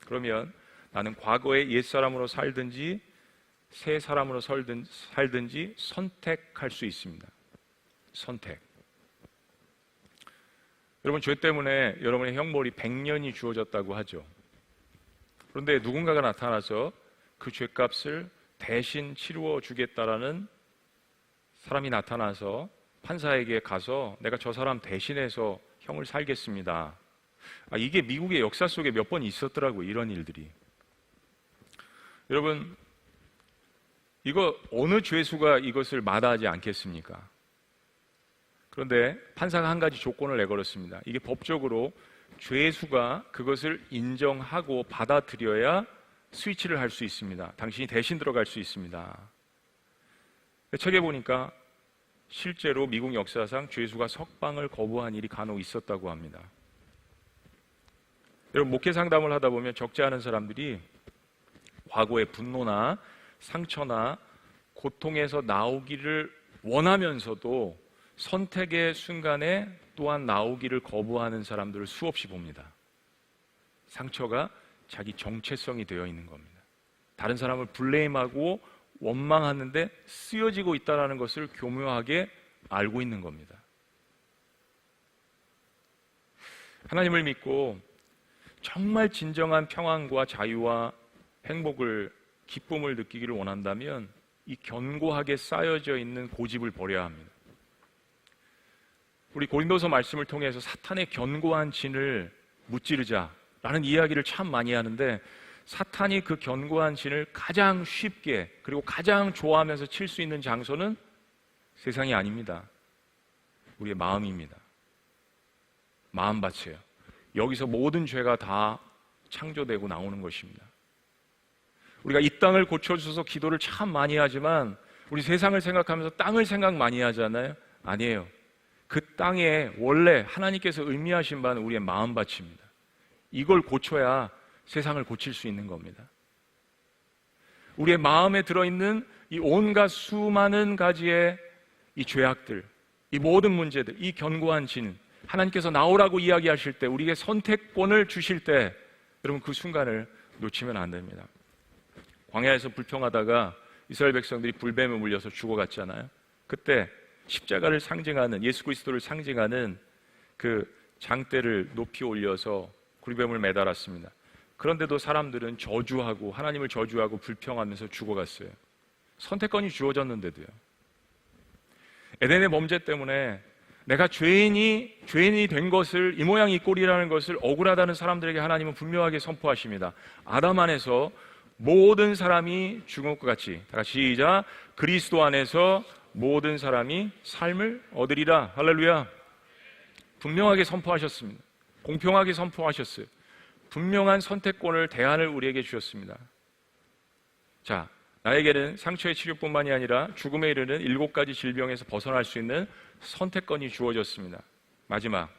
그러면 나는 과거의 옛사람으로 살든지 새 사람으로 살든지 선택할 수 있습니다. 선택. 여러분, 죄 때문에 여러분의 형벌이 100년이 주어졌다고 하죠. 그런데 누군가가 나타나서 그 죄값을 대신 치루어 주겠다라는 사람이 나타나서 판사에게 가서 내가 저 사람 대신해서 형을 살겠습니다. 이게 미국의 역사 속에 몇 번 있었더라고요. 이런 일들이. 여러분, 이거 어느 죄수가 이것을 마다하지 않겠습니까? 그런데 판사가 한 가지 조건을 내걸었습니다. 이게 법적으로 죄수가 그것을 인정하고 받아들여야 스위치를 할 수 있습니다. 당신이 대신 들어갈 수 있습니다. 책에 보니까 실제로 미국 역사상 죄수가 석방을 거부한 일이 간혹 있었다고 합니다. 여러분, 목회 상담을 하다 보면 적지 않은 사람들이 과거의 분노나 상처나 고통에서 나오기를 원하면서도 선택의 순간에 또한 나오기를 거부하는 사람들을 수없이 봅니다. 상처가 자기 정체성이 되어 있는 겁니다. 다른 사람을 블레임하고 원망하는데 쓰여지고 있다는 것을 교묘하게 알고 있는 겁니다. 하나님을 믿고 정말 진정한 평안과 자유와 행복을, 기쁨을 느끼기를 원한다면 이 견고하게 쌓여져 있는 고집을 버려야 합니다. 우리 고린도서 말씀을 통해서 사탄의 견고한 진을 무찌르자라는 이야기를 참 많이 하는데, 사탄이 그 견고한 진을 가장 쉽게 그리고 가장 좋아하면서 칠 수 있는 장소는 세상이 아닙니다. 우리의 마음입니다. 마음밭이에요. 여기서 모든 죄가 다 창조되고 나오는 것입니다. 우리가 이 땅을 고쳐주셔서 기도를 참 많이 하지만 우리 세상을 생각하면서 땅을 생각 많이 하잖아요. 아니에요. 그 땅에 원래 하나님께서 의미하신 바는 우리의 마음밭입니다. 이걸 고쳐야 세상을 고칠 수 있는 겁니다. 우리의 마음에 들어있는 이 온갖 수많은 가지의 이 죄악들, 이 모든 문제들, 이 견고한 진, 하나님께서 나오라고 이야기하실 때, 우리에게 선택권을 주실 때, 여러분 그 순간을 놓치면 안 됩니다. 광야에서 불평하다가 이스라엘 백성들이 불뱀에 물려서 죽어갔잖아요. 그때 십자가를 상징하는, 예수 그리스도를 상징하는 그 장대를 높이 올려서 굴뱀을 매달았습니다. 그런데도 사람들은 저주하고 하나님을 저주하고 불평하면서 죽어갔어요. 선택권이 주어졌는데도요. 에덴의 범죄 때문에 내가 죄인이 된 것을, 이 모양 이 꼴이라는 것을 억울하다는 사람들에게 하나님은 분명하게 선포하십니다. 아담 안에서 모든 사람이 죽은 것 같이, 다 같이 시작, 그리스도 안에서 모든 사람이 삶을 얻으리라. 할렐루야. 분명하게 선포하셨습니다. 공평하게 선포하셨어요. 분명한 선택권을, 대안을 우리에게 주셨습니다. 자, 나에게는 상처의 치료뿐만이 아니라 죽음에 이르는 7가지 질병에서 벗어날 수 있는 선택권이 주어졌습니다. 마지막,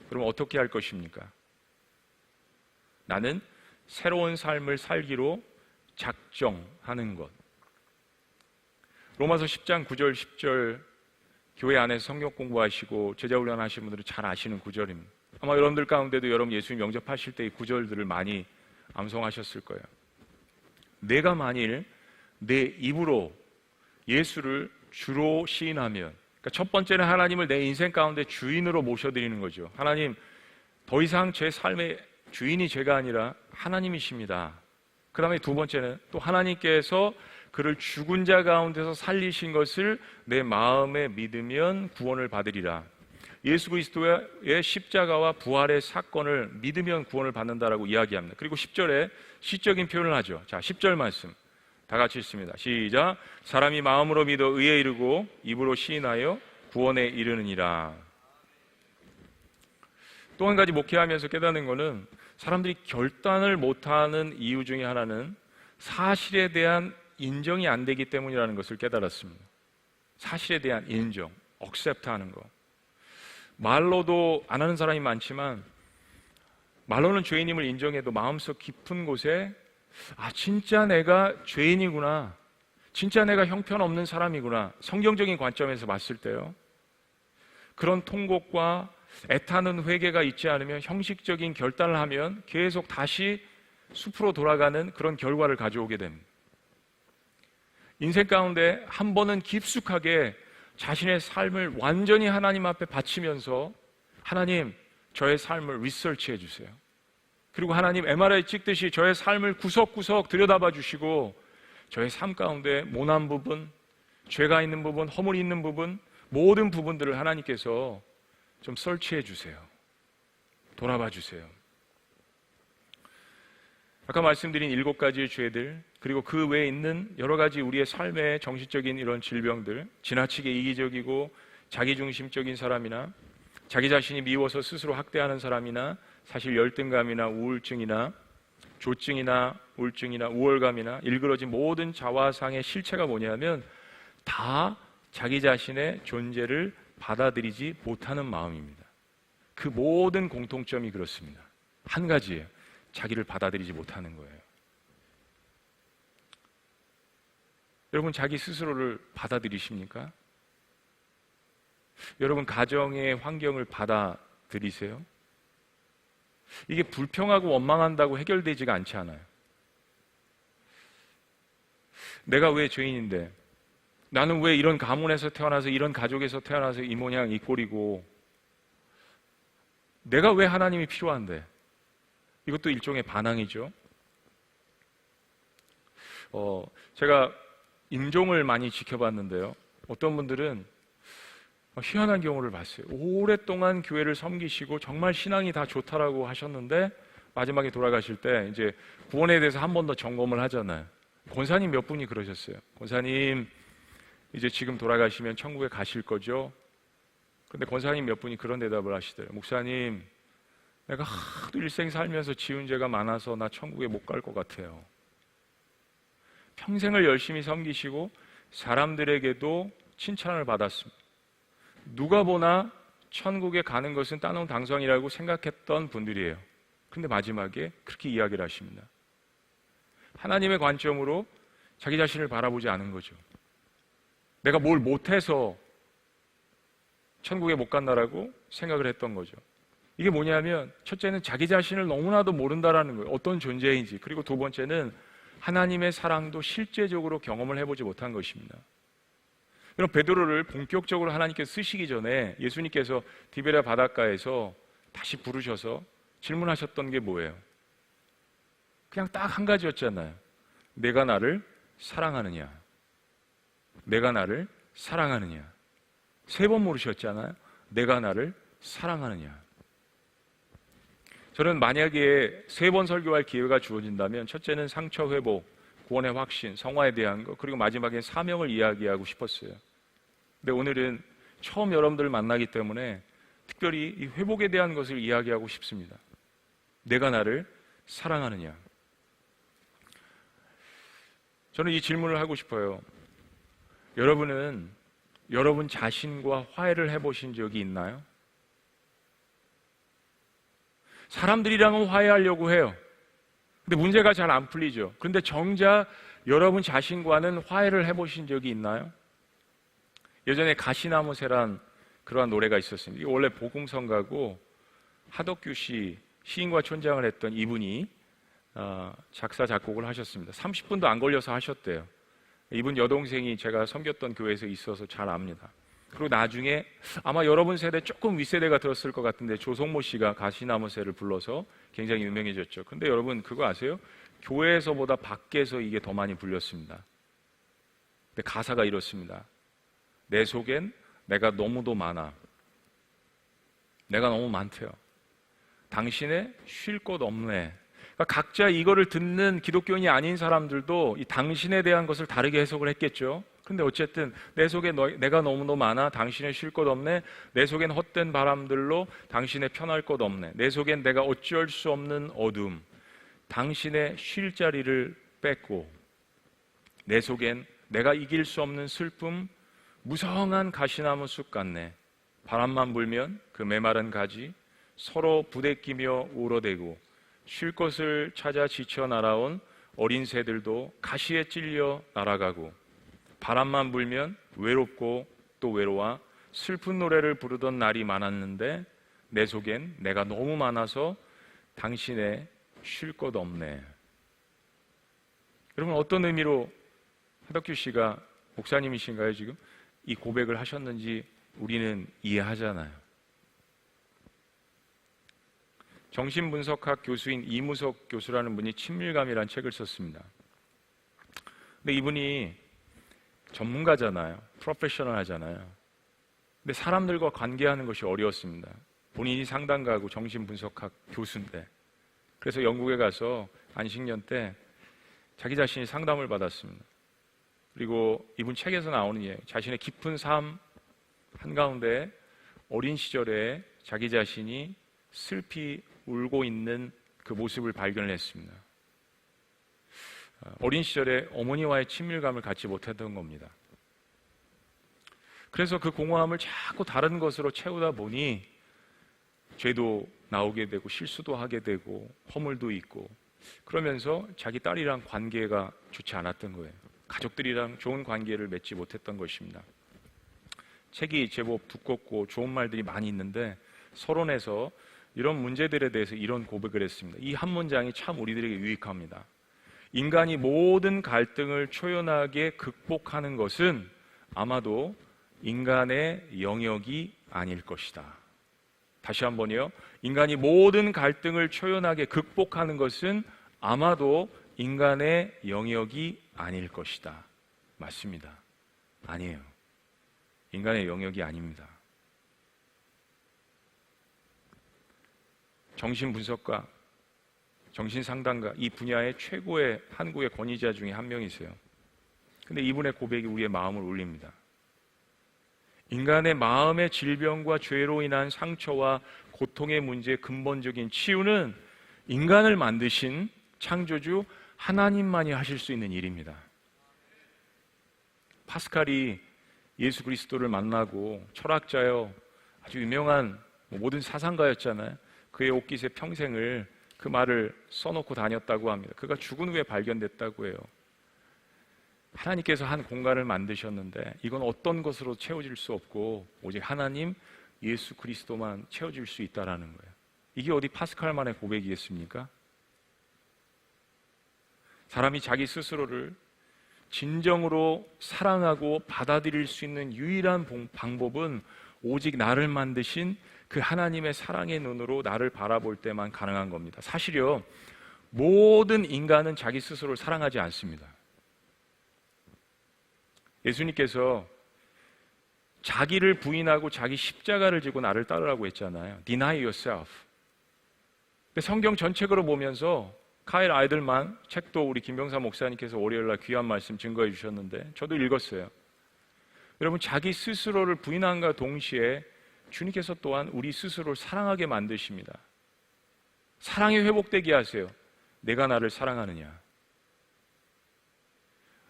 그럼 어떻게 할 것입니까? 나는 새로운 삶을 살기로 작정하는 것. 로마서 10장 9절 10절, 교회 안에서 성경 공부하시고 제자훈련 하시는 분들은 잘 아시는 구절입니다. 아마 여러분들 가운데도 여러분 예수님 영접하실 때 이 구절들을 많이 암송하셨을 거예요. 내가 만일 내 입으로 예수를 주로 시인하면, 그러니까 첫 번째는 하나님을 내 인생 가운데 주인으로 모셔드리는 거죠. 하나님, 더 이상 제 삶의 주인이 제가 아니라 하나님이십니다. 그 다음에 두 번째는 또 하나님께서 그를 죽은 자 가운데서 살리신 것을 내 마음에 믿으면 구원을 받으리라. 예수 그리스도의 십자가와 부활의 사건을 믿으면 구원을 받는다라고 이야기합니다. 그리고 10절에 시적인 표현을 하죠. 자, 10절 말씀 다 같이 읽습니다. 시작. 사람이 마음으로 믿어 의에 이르고 입으로 시인하여 구원에 이르느니라. 또 한 가지 목회하면서 깨닫는 것은, 사람들이 결단을 못하는 이유 중에 하나는 사실에 대한 인정이 안 되기 때문이라는 것을 깨달았습니다. 사실에 대한 인정, 억셉트하는 거. 말로도 안 하는 사람이 많지만, 말로는 죄인임을 인정해도 마음속 깊은 곳에 진짜 내가 죄인이구나, 진짜 내가 형편없는 사람이구나, 성경적인 관점에서 봤을 때요, 그런 통곡과 애타는 회개가 있지 않으면, 형식적인 결단을 하면 계속 다시 숲으로 돌아가는 그런 결과를 가져오게 됩니다. 인생 가운데 한 번은 깊숙하게 자신의 삶을 완전히 하나님 앞에 바치면서, 하나님, 저의 삶을 리서치해 주세요. 그리고 하나님, MRI 찍듯이 저의 삶을 구석구석 들여다봐 주시고, 저의 삶 가운데 모난 부분, 죄가 있는 부분, 허물이 있는 부분, 모든 부분들을 하나님께서 좀 설치해 주세요. 돌아봐 주세요. 아까 말씀드린 7가지의 죄들, 그리고 그 외에 있는 여러 가지 우리의 삶의 정신적인 이런 질병들, 지나치게 이기적이고 자기중심적인 사람이나, 자기 자신이 미워서 스스로 학대하는 사람이나, 사실 열등감이나 우울증이나 조증이나 우울증이나 우월감이나 일그러진 모든 자화상의 실체가 뭐냐면, 다 자기 자신의 존재를 받아들이지 못하는 마음입니다. 그 모든 공통점이 그렇습니다. 한 가지예요. 자기를 받아들이지 못하는 거예요. 여러분, 자기 스스로를 받아들이십니까? 여러분, 가정의 환경을 받아들이세요? 이게 불평하고 원망한다고 해결되지가 않지 않아요. 내가 왜 죄인인데, 나는 왜 이런 가문에서 태어나서 이런 가족에서 태어나서 이 모양 이 꼴이고, 내가 왜 하나님이 필요한데? 이것도 일종의 반항이죠. 제가 임종을 많이 지켜봤는데요. 어떤 분들은 희한한 경우를 봤어요. 오랫동안 교회를 섬기시고 정말 신앙이 다 좋다라고 하셨는데 마지막에 돌아가실 때 이제 구원에 대해서 한 번 더 점검을 하잖아요. 권사님 몇 분이 그러셨어요. 권사님 이제 지금 돌아가시면 천국에 가실 거죠? 근데 권사님 몇 분이 그런 대답을 하시더래요. 목사님, 내가 하도 일생 살면서 지은 죄가 많아서 나 천국에 못 갈 것 같아요. 평생을 열심히 섬기시고 사람들에게도 칭찬을 받았습니다. 누가 보나 천국에 가는 것은 따놓은 당상이라고 생각했던 분들이에요. 그런데 마지막에 그렇게 이야기를 하십니다. 하나님의 관점으로 자기 자신을 바라보지 않은 거죠. 내가 뭘 못해서 천국에 못 간다라고 생각을 했던 거죠. 이게 뭐냐면 첫째는 자기 자신을 너무나도 모른다라는 거예요. 어떤 존재인지. 그리고 두 번째는 하나님의 사랑도 실제적으로 경험을 해보지 못한 것입니다. 그럼 베드로를 본격적으로 하나님께서 쓰시기 전에 예수님께서 디베랴 바닷가에서 다시 부르셔서 질문하셨던 게 뭐예요? 그냥 딱 한 가지였잖아요. 내가 나를 사랑하느냐? 내가 나를 사랑하느냐? 세 번 물으셨잖아요. 내가 나를 사랑하느냐? 저는 만약에 세 번 설교할 기회가 주어진다면 첫째는 상처 회복, 구원의 확신, 성화에 대한 것, 그리고 마지막에 사명을 이야기하고 싶었어요. 근데 오늘은 처음 여러분들을 만나기 때문에 특별히 이 회복에 대한 것을 이야기하고 싶습니다. 내가 나를 사랑하느냐? 저는 이 질문을 하고 싶어요. 여러분은 여러분 자신과 화해를 해보신 적이 있나요? 사람들이랑은 화해하려고 해요. 근데 문제가 잘 안 풀리죠. 그런데 정작 여러분 자신과는 화해를 해보신 적이 있나요? 예전에 가시나무새란 그러한 노래가 있었습니다. 이게 원래 복음성가고 하덕규 씨, 시인과 촌장을 했던 이분이 작사, 작곡을 하셨습니다. 30분도 안 걸려서 하셨대요. 이분 여동생이 제가 섬겼던 교회에서 있어서 잘 압니다. 그리고 나중에 아마 여러분 세대 조금 윗세대가 들었을 것 같은데 조성모 씨가 가시나무새를 불러서 굉장히 유명해졌죠. 근데 여러분 그거 아세요? 교회에서보다 밖에서 이게 더 많이 불렸습니다. 근데 가사가 이렇습니다. 내 속엔 내가 너무도 많아. 내가 너무 많대요. 당신의 쉴 곳 없네. 그러니까 각자 이거를 듣는 기독교인이 아닌 사람들도 이 당신에 대한 것을 다르게 해석을 했겠죠. 근데 어쨌든 내 속에 내가 너무도 많아. 당신의 쉴 곳 없네. 내 속엔 헛된 바람들로 당신의 편할 곳 없네. 내 속엔 내가 어찌할 수 없는 어둠. 당신의 쉴 자리를 뺏고 내 속엔 내가 이길 수 없는 슬픔. 무성한 가시나무 숲 같네. 바람만 불면 그 메마른 가지 서로 부대끼며 울어대고 쉴 곳을 찾아 지쳐 날아온 어린 새들도 가시에 찔려 날아가고 바람만 불면 외롭고 또 외로워 슬픈 노래를 부르던 날이 많았는데 내 속엔 내가 너무 많아서 당신의 쉴 곳 없네. 여러분 어떤 의미로 하덕규 씨가 목사님이신가요 지금? 이 고백을 하셨는지 우리는 이해하잖아요. 정신분석학 교수인 이무석 교수라는 분이 친밀감이라는 책을 썼습니다. 근데 이분이 전문가잖아요. 프로페셔널 하잖아요. 근데 사람들과 관계하는 것이 어려웠습니다. 본인이 상담가고 정신분석학 교수인데. 그래서 영국에 가서 안식년 때 자기 자신이 상담을 받았습니다. 그리고 이분 책에서 나오는 예, 자신의 깊은 삶 한가운데 어린 시절에 자기 자신이 슬피 울고 있는 그 모습을 발견했습니다. 어린 시절에 어머니와의 친밀감을 갖지 못했던 겁니다. 그래서 그 공허함을 자꾸 다른 것으로 채우다 보니 죄도 나오게 되고 실수도 하게 되고 허물도 있고 그러면서 자기 딸이랑 관계가 좋지 않았던 거예요. 가족들이랑 좋은 관계를 맺지 못했던 것입니다. 책이 제법 두껍고 좋은 말들이 많이 있는데 서론에서 이런 문제들에 대해서 이런 고백을 했습니다. 이 한 문장이 참 우리들에게 유익합니다. 인간이 모든 갈등을 초연하게 극복하는 것은 아마도 인간의 영역이 아닐 것이다. 다시 한번요. 인간이 모든 갈등을 초연하게 극복하는 것은 아마도 인간의 영역이 아닐 것이다. 맞습니다. 아니에요. 인간의 영역이 아닙니다. 정신분석가, 정신상담가, 이 분야의 최고의 한국의 권위자 중에 한 명이세요. 근데 이분의 고백이 우리의 마음을 울립니다. 인간의 마음의 질병과 죄로 인한 상처와 고통의 문제의 근본적인 치유는 인간을 만드신 창조주 하나님만이 하실 수 있는 일입니다. 파스칼이 예수 그리스도를 만나고 철학자요, 아주 유명한 모든 사상가였잖아요. 그의 옷깃에 평생을 그 말을 써놓고 다녔다고 합니다. 그가 죽은 후에 발견됐다고 해요. 하나님께서 한 공간을 만드셨는데 이건 어떤 것으로 채워질 수 없고 오직 하나님 예수 그리스도만 채워질 수 있다라는 거예요. 이게 어디 파스칼만의 고백이겠습니까? 사람이 자기 스스로를 진정으로 사랑하고 받아들일 수 있는 유일한 방법은 오직 나를 만드신 그 하나님의 사랑의 눈으로 나를 바라볼 때만 가능한 겁니다. 사실요, 모든 인간은 자기 스스로를 사랑하지 않습니다. 예수님께서 자기를 부인하고 자기 십자가를 지고 나를 따르라고 했잖아요. Deny yourself. 근데 성경 전체적으로 보면서 카일 아이들만 책도 우리 김병사 목사님께서 월요일날 귀한 말씀 증거해 주셨는데 저도 읽었어요. 여러분, 자기 스스로를 부인함과 동시에 주님께서 또한 우리 스스로를 사랑하게 만드십니다. 사랑이 회복되게 하세요. 내가 나를 사랑하느냐.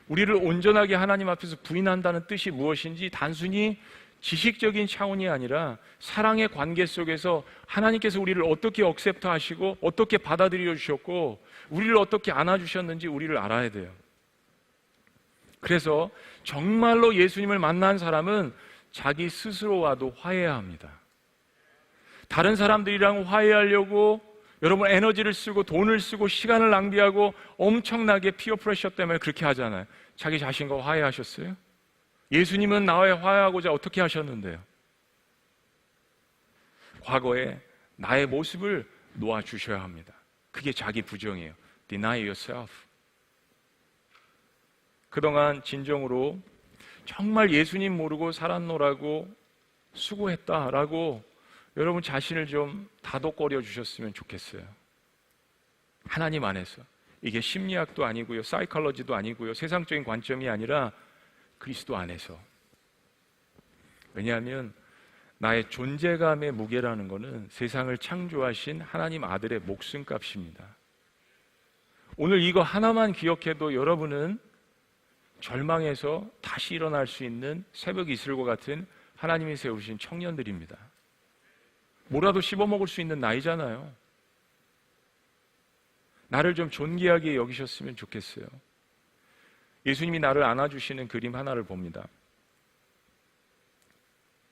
우리를 온전하게 하나님 앞에서 부인한다는 뜻이 무엇인지 단순히 지식적인 차원이 아니라 사랑의 관계 속에서 하나님께서 우리를 어떻게 억셉트 하시고 어떻게 받아들여 주셨고 우리를 어떻게 안아주셨는지 우리를 알아야 돼요. 그래서 정말로 예수님을 만난 사람은 자기 스스로와도 화해해야 합니다. 다른 사람들이랑 화해하려고 여러분 에너지를 쓰고 돈을 쓰고 시간을 낭비하고 엄청나게 피어 프레셔 때문에 그렇게 하잖아요. 자기 자신과 화해하셨어요? 예수님은 나와 화해하고자 어떻게 하셨는데요? 과거에 나의 모습을 놓아주셔야 합니다. 그게 자기 부정이에요. Deny yourself. 그동안 진정으로 정말 예수님 모르고 살았노라고 수고했다라고 여러분 자신을 좀 다독거려 주셨으면 좋겠어요. 하나님 안에서. 이게 심리학도 아니고요, 사이콜로지도 아니고요, 세상적인 관점이 아니라 그리스도 안에서. 왜냐하면 나의 존재감의 무게라는 것은 세상을 창조하신 하나님 아들의 목숨값입니다. 오늘 이거 하나만 기억해도 여러분은 절망에서 다시 일어날 수 있는 새벽 이슬과 같은 하나님이 세우신 청년들입니다. 뭐라도 씹어먹을 수 있는 나이잖아요. 나를 좀 존귀하게 여기셨으면 좋겠어요. 예수님이 나를 안아주시는 그림 하나를 봅니다.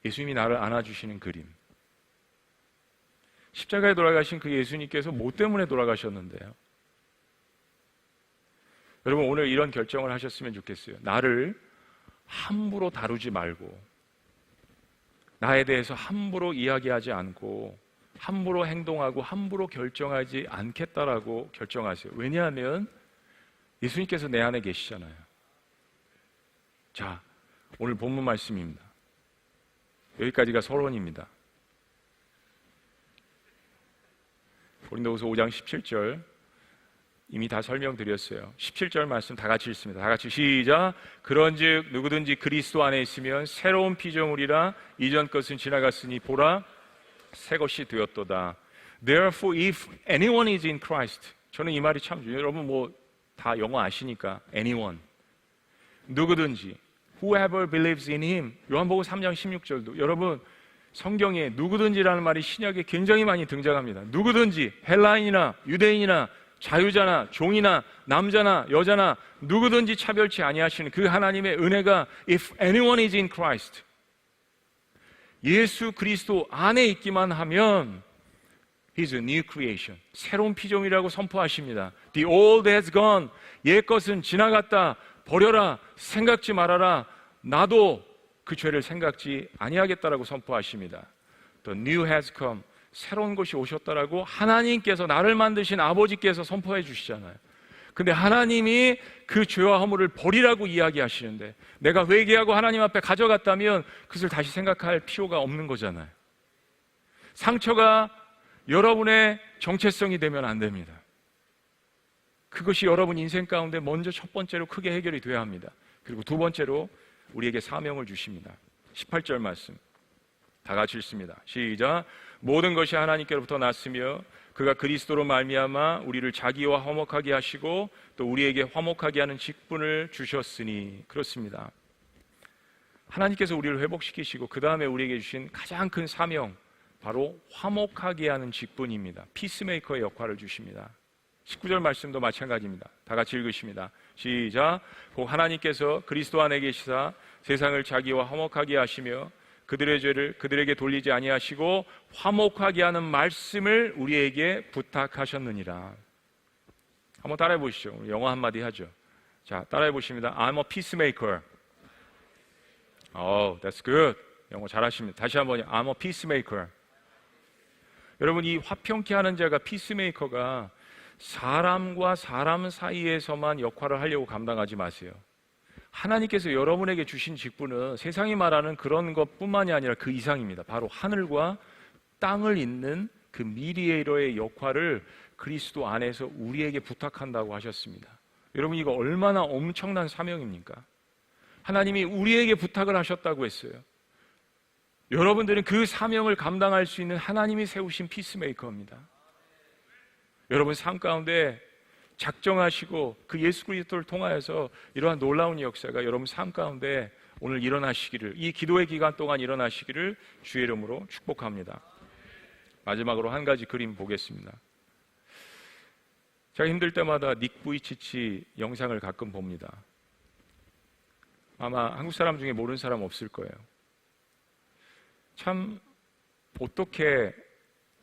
예수님이 나를 안아주시는 그림. 십자가에 돌아가신 그 예수님께서 뭐 때문에 돌아가셨는데요? 여러분, 오늘 이런 결정을 하셨으면 좋겠어요. 나를 함부로 다루지 말고, 나에 대해서 함부로 이야기하지 않고, 함부로 행동하고 함부로 결정하지 않겠다라고 결정하세요. 왜냐하면 예수님께서 내 안에 계시잖아요. 자, 오늘 본문 말씀입니다. 여기까지가 서론입니다. 고린도후서 5장 17절 이미 다 설명드렸어요. 17절 말씀 다 같이 읽습니다. 다 같이 시작. 그런즉 누구든지 그리스도 안에 있으면 새로운 피조물이라 이전 것은 지나갔으니 보라 새 것이 되었도다. Therefore if anyone is in Christ. 저는 이 말이 참 중요해요. 여러분 뭐 다 영어 아시니까 anyone. 누구든지 whoever believes in him. 요한복음 3장 16절도 여러분 성경에 누구든지라는 말이 신약에 굉장히 많이 등장합니다. 누구든지 헬라인이나 유대인이나 자유자나 종이나 남자나 여자나 누구든지 차별치 아니하시는 그 하나님의 은혜가 if anyone is in Christ 예수 그리스도 안에 있기만 하면 He's a new creation. 새로운 피조물이라고 선포하십니다. The old has gone. 옛 것은 지나갔다. 버려라. 생각지 말아라. 나도 그 죄를 생각지 아니하겠다라고 선포하십니다. The new has come. 새로운 것이 오셨다라고 하나님께서, 나를 만드신 아버지께서 선포해 주시잖아요. 근데 하나님이 그 죄와 허물을 버리라고 이야기하시는데, 내가 회개하고 하나님 앞에 가져갔다면 그것을 다시 생각할 필요가 없는 거잖아요. 상처가 여러분의 정체성이 되면 안 됩니다. 그것이 여러분 인생 가운데 먼저 첫 번째로 크게 해결이 돼야 합니다. 그리고 두 번째로 우리에게 사명을 주십니다. 18절 말씀 다 같이 읽습니다. 시작. 모든 것이 하나님께로부터 났으며 그가 그리스도로 말미암아 우리를 자기와 화목하게 하시고 또 우리에게 화목하게 하는 직분을 주셨으니. 그렇습니다. 하나님께서 우리를 회복시키시고 그 다음에 우리에게 주신 가장 큰 사명, 바로 화목하게 하는 직분입니다. 피스메이커의 역할을 주십니다. 19절 말씀도 마찬가지입니다. 다 같이 읽으십니다. 시작. 곧 하나님께서 그리스도 안에 계시사 세상을 자기와 화목하게 하시며 그들의 죄를 그들에게 돌리지 아니하시고 화목하게 하는 말씀을 우리에게 부탁하셨느니라. 한번 따라해 보시죠. 우리 영어 한마디 하죠. 자, 따라해 보십니다. I'm a peacemaker. Oh, that's good. 영어 잘하십니다. 다시 한번 I'm a peacemaker. 여러분, 이 화평케 하는 자가, 피스메이커가 사람과 사람 사이에서만 역할을 하려고 감당하지 마세요. 하나님께서 여러분에게 주신 직분은 세상이 말하는 그런 것뿐만이 아니라 그 이상입니다. 바로 하늘과 땅을 잇는 그 미디에이터의 역할을 그리스도 안에서 우리에게 부탁한다고 하셨습니다. 여러분, 이거 얼마나 엄청난 사명입니까? 하나님이 우리에게 부탁을 하셨다고 했어요. 여러분들은 그 사명을 감당할 수 있는 하나님이 세우신 피스메이커입니다. 여러분 삶 가운데 작정하시고 그 예수 그리스도를 통하여서 이러한 놀라운 역사가 여러분 삶 가운데 오늘 일어나시기를, 이 기도의 기간 동안 일어나시기를 주의 이름으로 축복합니다. 마지막으로 한 가지 그림 보겠습니다. 제가 힘들 때마다 닉 부이치치 영상을 가끔 봅니다. 아마 한국 사람 중에 모르는 사람 없을 거예요. 참 어떻게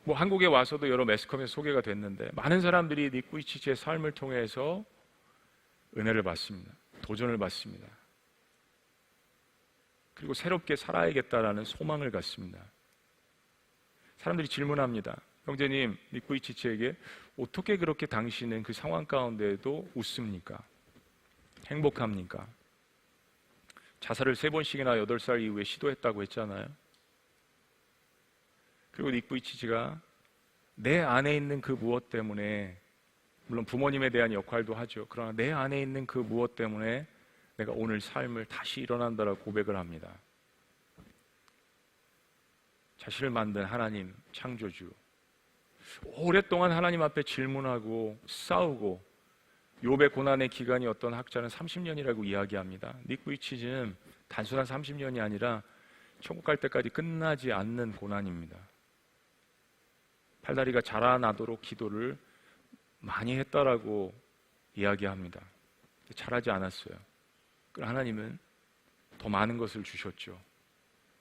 한국에 와서도 여러 매스컴에 소개가 됐는데 많은 사람들이 닉 부이치치의 삶을 통해서 은혜를 받습니다. 도전을 받습니다. 그리고 새롭게 살아야겠다라는 소망을 갖습니다. 사람들이 질문합니다. 형제님, 닉 부이치치에게 어떻게 그렇게 당신은 그 상황 가운데에도 웃습니까? 행복합니까? 자살을 3번씩이나 8살 이후에 시도했다고 했잖아요. 그리고 닉 부이치치가 내 안에 있는 그 무엇 때문에, 물론 부모님에 대한 역할도 하죠. 그러나 내 안에 있는 그 무엇 때문에 내가 오늘 삶을 다시 일어난다라고 고백을 합니다. 자신을 만든 하나님, 창조주, 오랫동안 하나님 앞에 질문하고 싸우고, 욥의 고난의 기간이 어떤 학자는 30년이라고 이야기합니다. 닉 부이치치는 단순한 30년이 아니라 천국 갈 때까지 끝나지 않는 고난입니다. 팔다리가 자라나도록 기도를 많이 했다라고 이야기합니다. 잘하지 않았어요. 그러나 하나님은 더 많은 것을 주셨죠.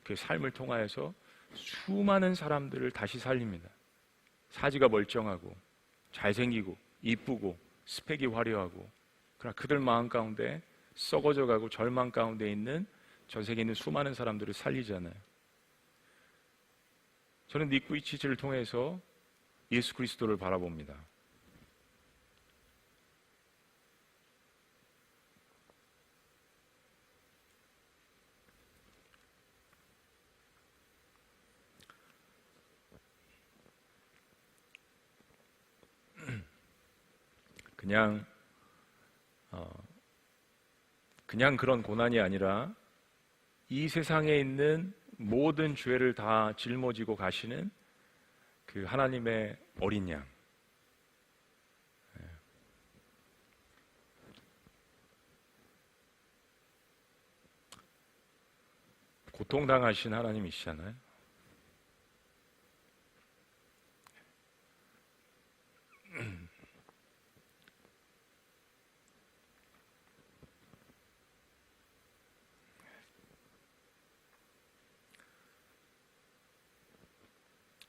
그 삶을 통하여서 수많은 사람들을 다시 살립니다. 사지가 멀쩡하고 잘생기고 이쁘고 스펙이 화려하고, 그러나 그들 마음 가운데 썩어져가고 절망 가운데 있는 전 세계에 있는 수많은 사람들을 살리잖아요. 저는 닉 부이치치를 통해서 예수 그리스도를 바라봅니다. 그냥 그런 고난이 아니라 이 세상에 있는 모든 죄를 다 짊어지고 가시는 그 하나님의 어린 양. 고통당하신 하나님이시잖아요.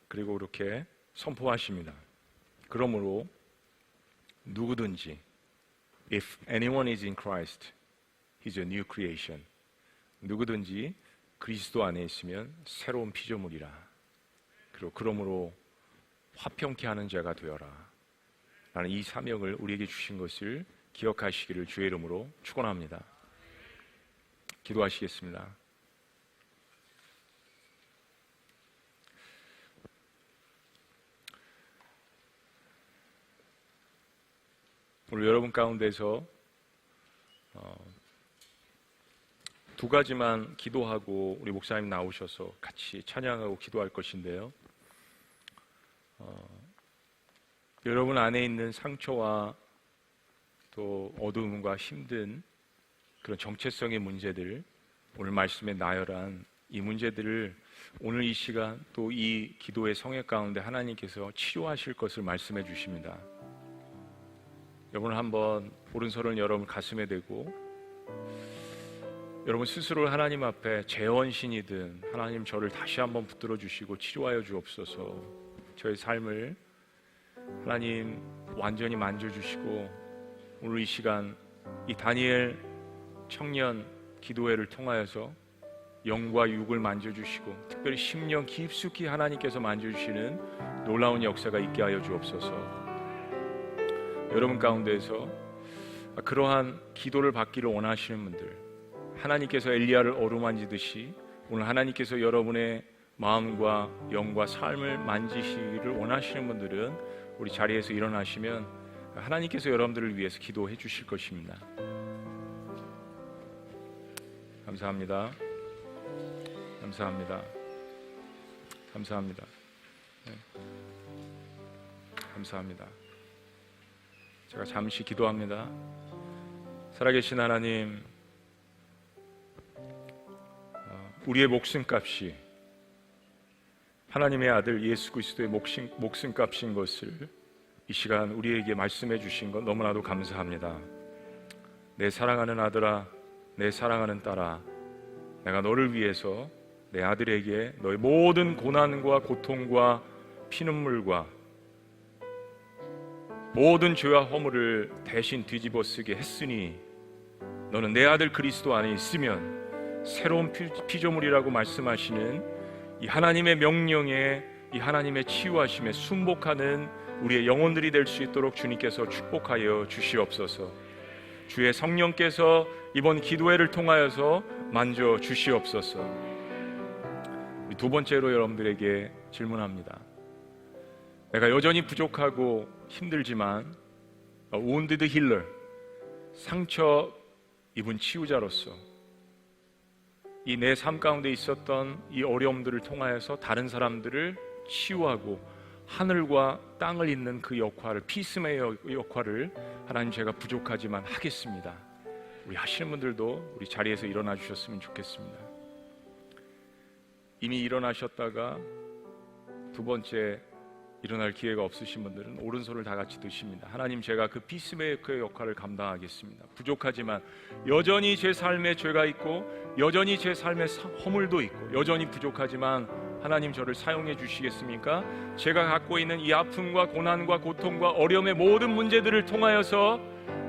그리고 이렇게 선포하십니다. 그러므로 누구든지 If anyone is in Christ, he's a new creation. 누구든지 그리스도 안에 있으면 새로운 피조물이라. 그리고 그러므로 화평케 하는 자가 되어라. 라는 이 사명을 우리에게 주신 것을 기억하시기를 주의 이름으로 축원합니다. 기도하시겠습니다. 오늘 여러분 가운데서 두 가지만 기도하고 우리 목사님 나오셔서 같이 찬양하고 기도할 것인데요. 여러분 안에 있는 상처와 또 어두움과 힘든 그런 정체성의 문제들, 오늘 말씀에 나열한 이 문제들을 오늘 이 시간 또 이 기도의 성회 가운데 하나님께서 치료하실 것을 말씀해 주십니다. 여러분 한번 오른손을 여러분 가슴에 대고 여러분 스스로를 하나님 앞에 재원신이든 하나님 저를 다시 한번 붙들어 주시고 치료하여 주옵소서. 저의 삶을 하나님 완전히 만져주시고 오늘 이 시간 이 다니엘 청년 기도회를 통하여서 영과 육을 만져주시고 특별히 심령 깊숙이 하나님께서 만져주시는 놀라운 역사가 있게 하여 주옵소서. 여러분 가운데에서 그러한 기도를 받기를 원하시는 분들, 하나님께서 엘리야를 어루만지듯이 오늘 하나님께서 여러분의 마음과 영과 삶을 만지시기를 원하시는 분들은 우리 자리에서 일어나시면 하나님께서 여러분들을 위해서 기도해 주실 것입니다. 감사합니다. 감사합니다. 감사합니다. 네. 감사합니다. 제가 잠시 기도합니다. 살아계신 하나님, 우리의 목숨값이 하나님의 아들 예수 그리스도의 목숨값인 것을 이 시간 우리에게 말씀해 주신 것 너무나도 감사합니다. 내 사랑하는 아들아, 내 사랑하는 딸아, 내가 너를 위해서 내 아들에게 너의 모든 고난과 고통과 피눈물과 모든 죄와 허물을 대신 뒤집어 쓰게 했으니 너는 내 아들 그리스도 안에 있으면 새로운 피조물이라고 말씀하시는 이 하나님의 명령에, 이 하나님의 치유하심에 순복하는 우리의 영혼들이 될 수 있도록 주님께서 축복하여 주시옵소서. 주의 성령께서 이번 기도회를 통하여서 만져 주시옵소서. 두 번째로 여러분들에게 질문합니다. 내가 여전히 부족하고 힘들지만 wounded healer, 상처 입은 치유자로서 이 내 삶 가운데 있었던 이 어려움들을 통하여서 다른 사람들을 치유하고 하늘과 땅을 잇는 그 역할을, 피스메이커 역할을 하나님 제가 부족하지만 하겠습니다. 우리 하시는 분들도 우리 자리에서 일어나 주셨으면 좋겠습니다. 이미 일어나셨다가 두 번째 일어날 기회가 없으신 분들은 오른손을 다 같이 드십니다. 하나님, 제가 그 피스메이커의 역할을 감당하겠습니다. 부족하지만 여전히 제 삶에 죄가 있고 여전히 제 삶에 허물도 있고 여전히 부족하지만 하나님 저를 사용해 주시겠습니까? 제가 갖고 있는 이 아픔과 고난과 고통과 어려움의 모든 문제들을 통하여서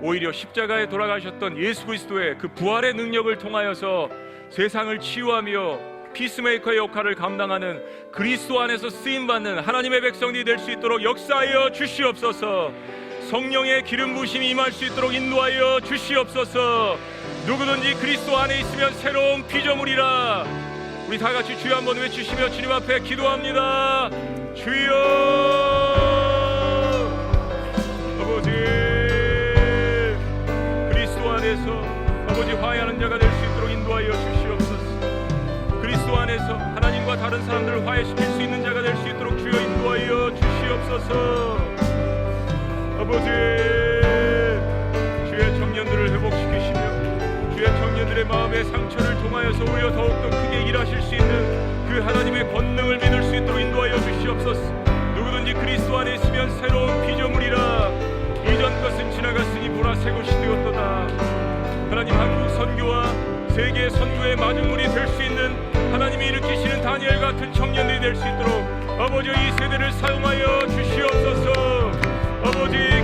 오히려 십자가에 돌아가셨던 예수 그리스도의 그 부활의 능력을 통하여서 세상을 치유하며 피스메이커의 역할을 감당하는 그리스도 안에서 쓰임받는 하나님의 백성들이 될 수 있도록 역사하여 주시옵소서. 성령의 기름 부으심이 임할 수 있도록 인도하여 주시옵소서. 누구든지 그리스도 안에 있으면 새로운 피조물이라. 우리 다 같이 주여 한번 외치시며 주님 앞에 기도합니다. 주여, 아버지, 그리스도 안에서 아버지 화해하는 자가 될 수 있도록 인도하여 주시옵소서. 그리스도 안에서 하나님과 다른 사람들을 화해시킬 수 있는 자가 될 수 있도록 주여 인도하여 주시옵소서. 아버지, 주의 청년들을 회복시키시며 주의 청년들의 마음의 상처를 통하여서 오히려 더욱더 크게 일하실 수 있는 그 하나님의 권능을 믿을 수 있도록 인도하여 주시옵소서. 누구든지 그리스도 안에 있으면 새로운 피조물이라. 이전 것은 지나갔으니 보라 새 것이 되었도다. 하나님, 한국 선교와 세계 선교의 마중물이 될 수 있는 하나님이 일으키시는 다니엘 같은 청년들이 될 수 있도록 아버지 이 세대를 사용하여 주시옵소서. 아버지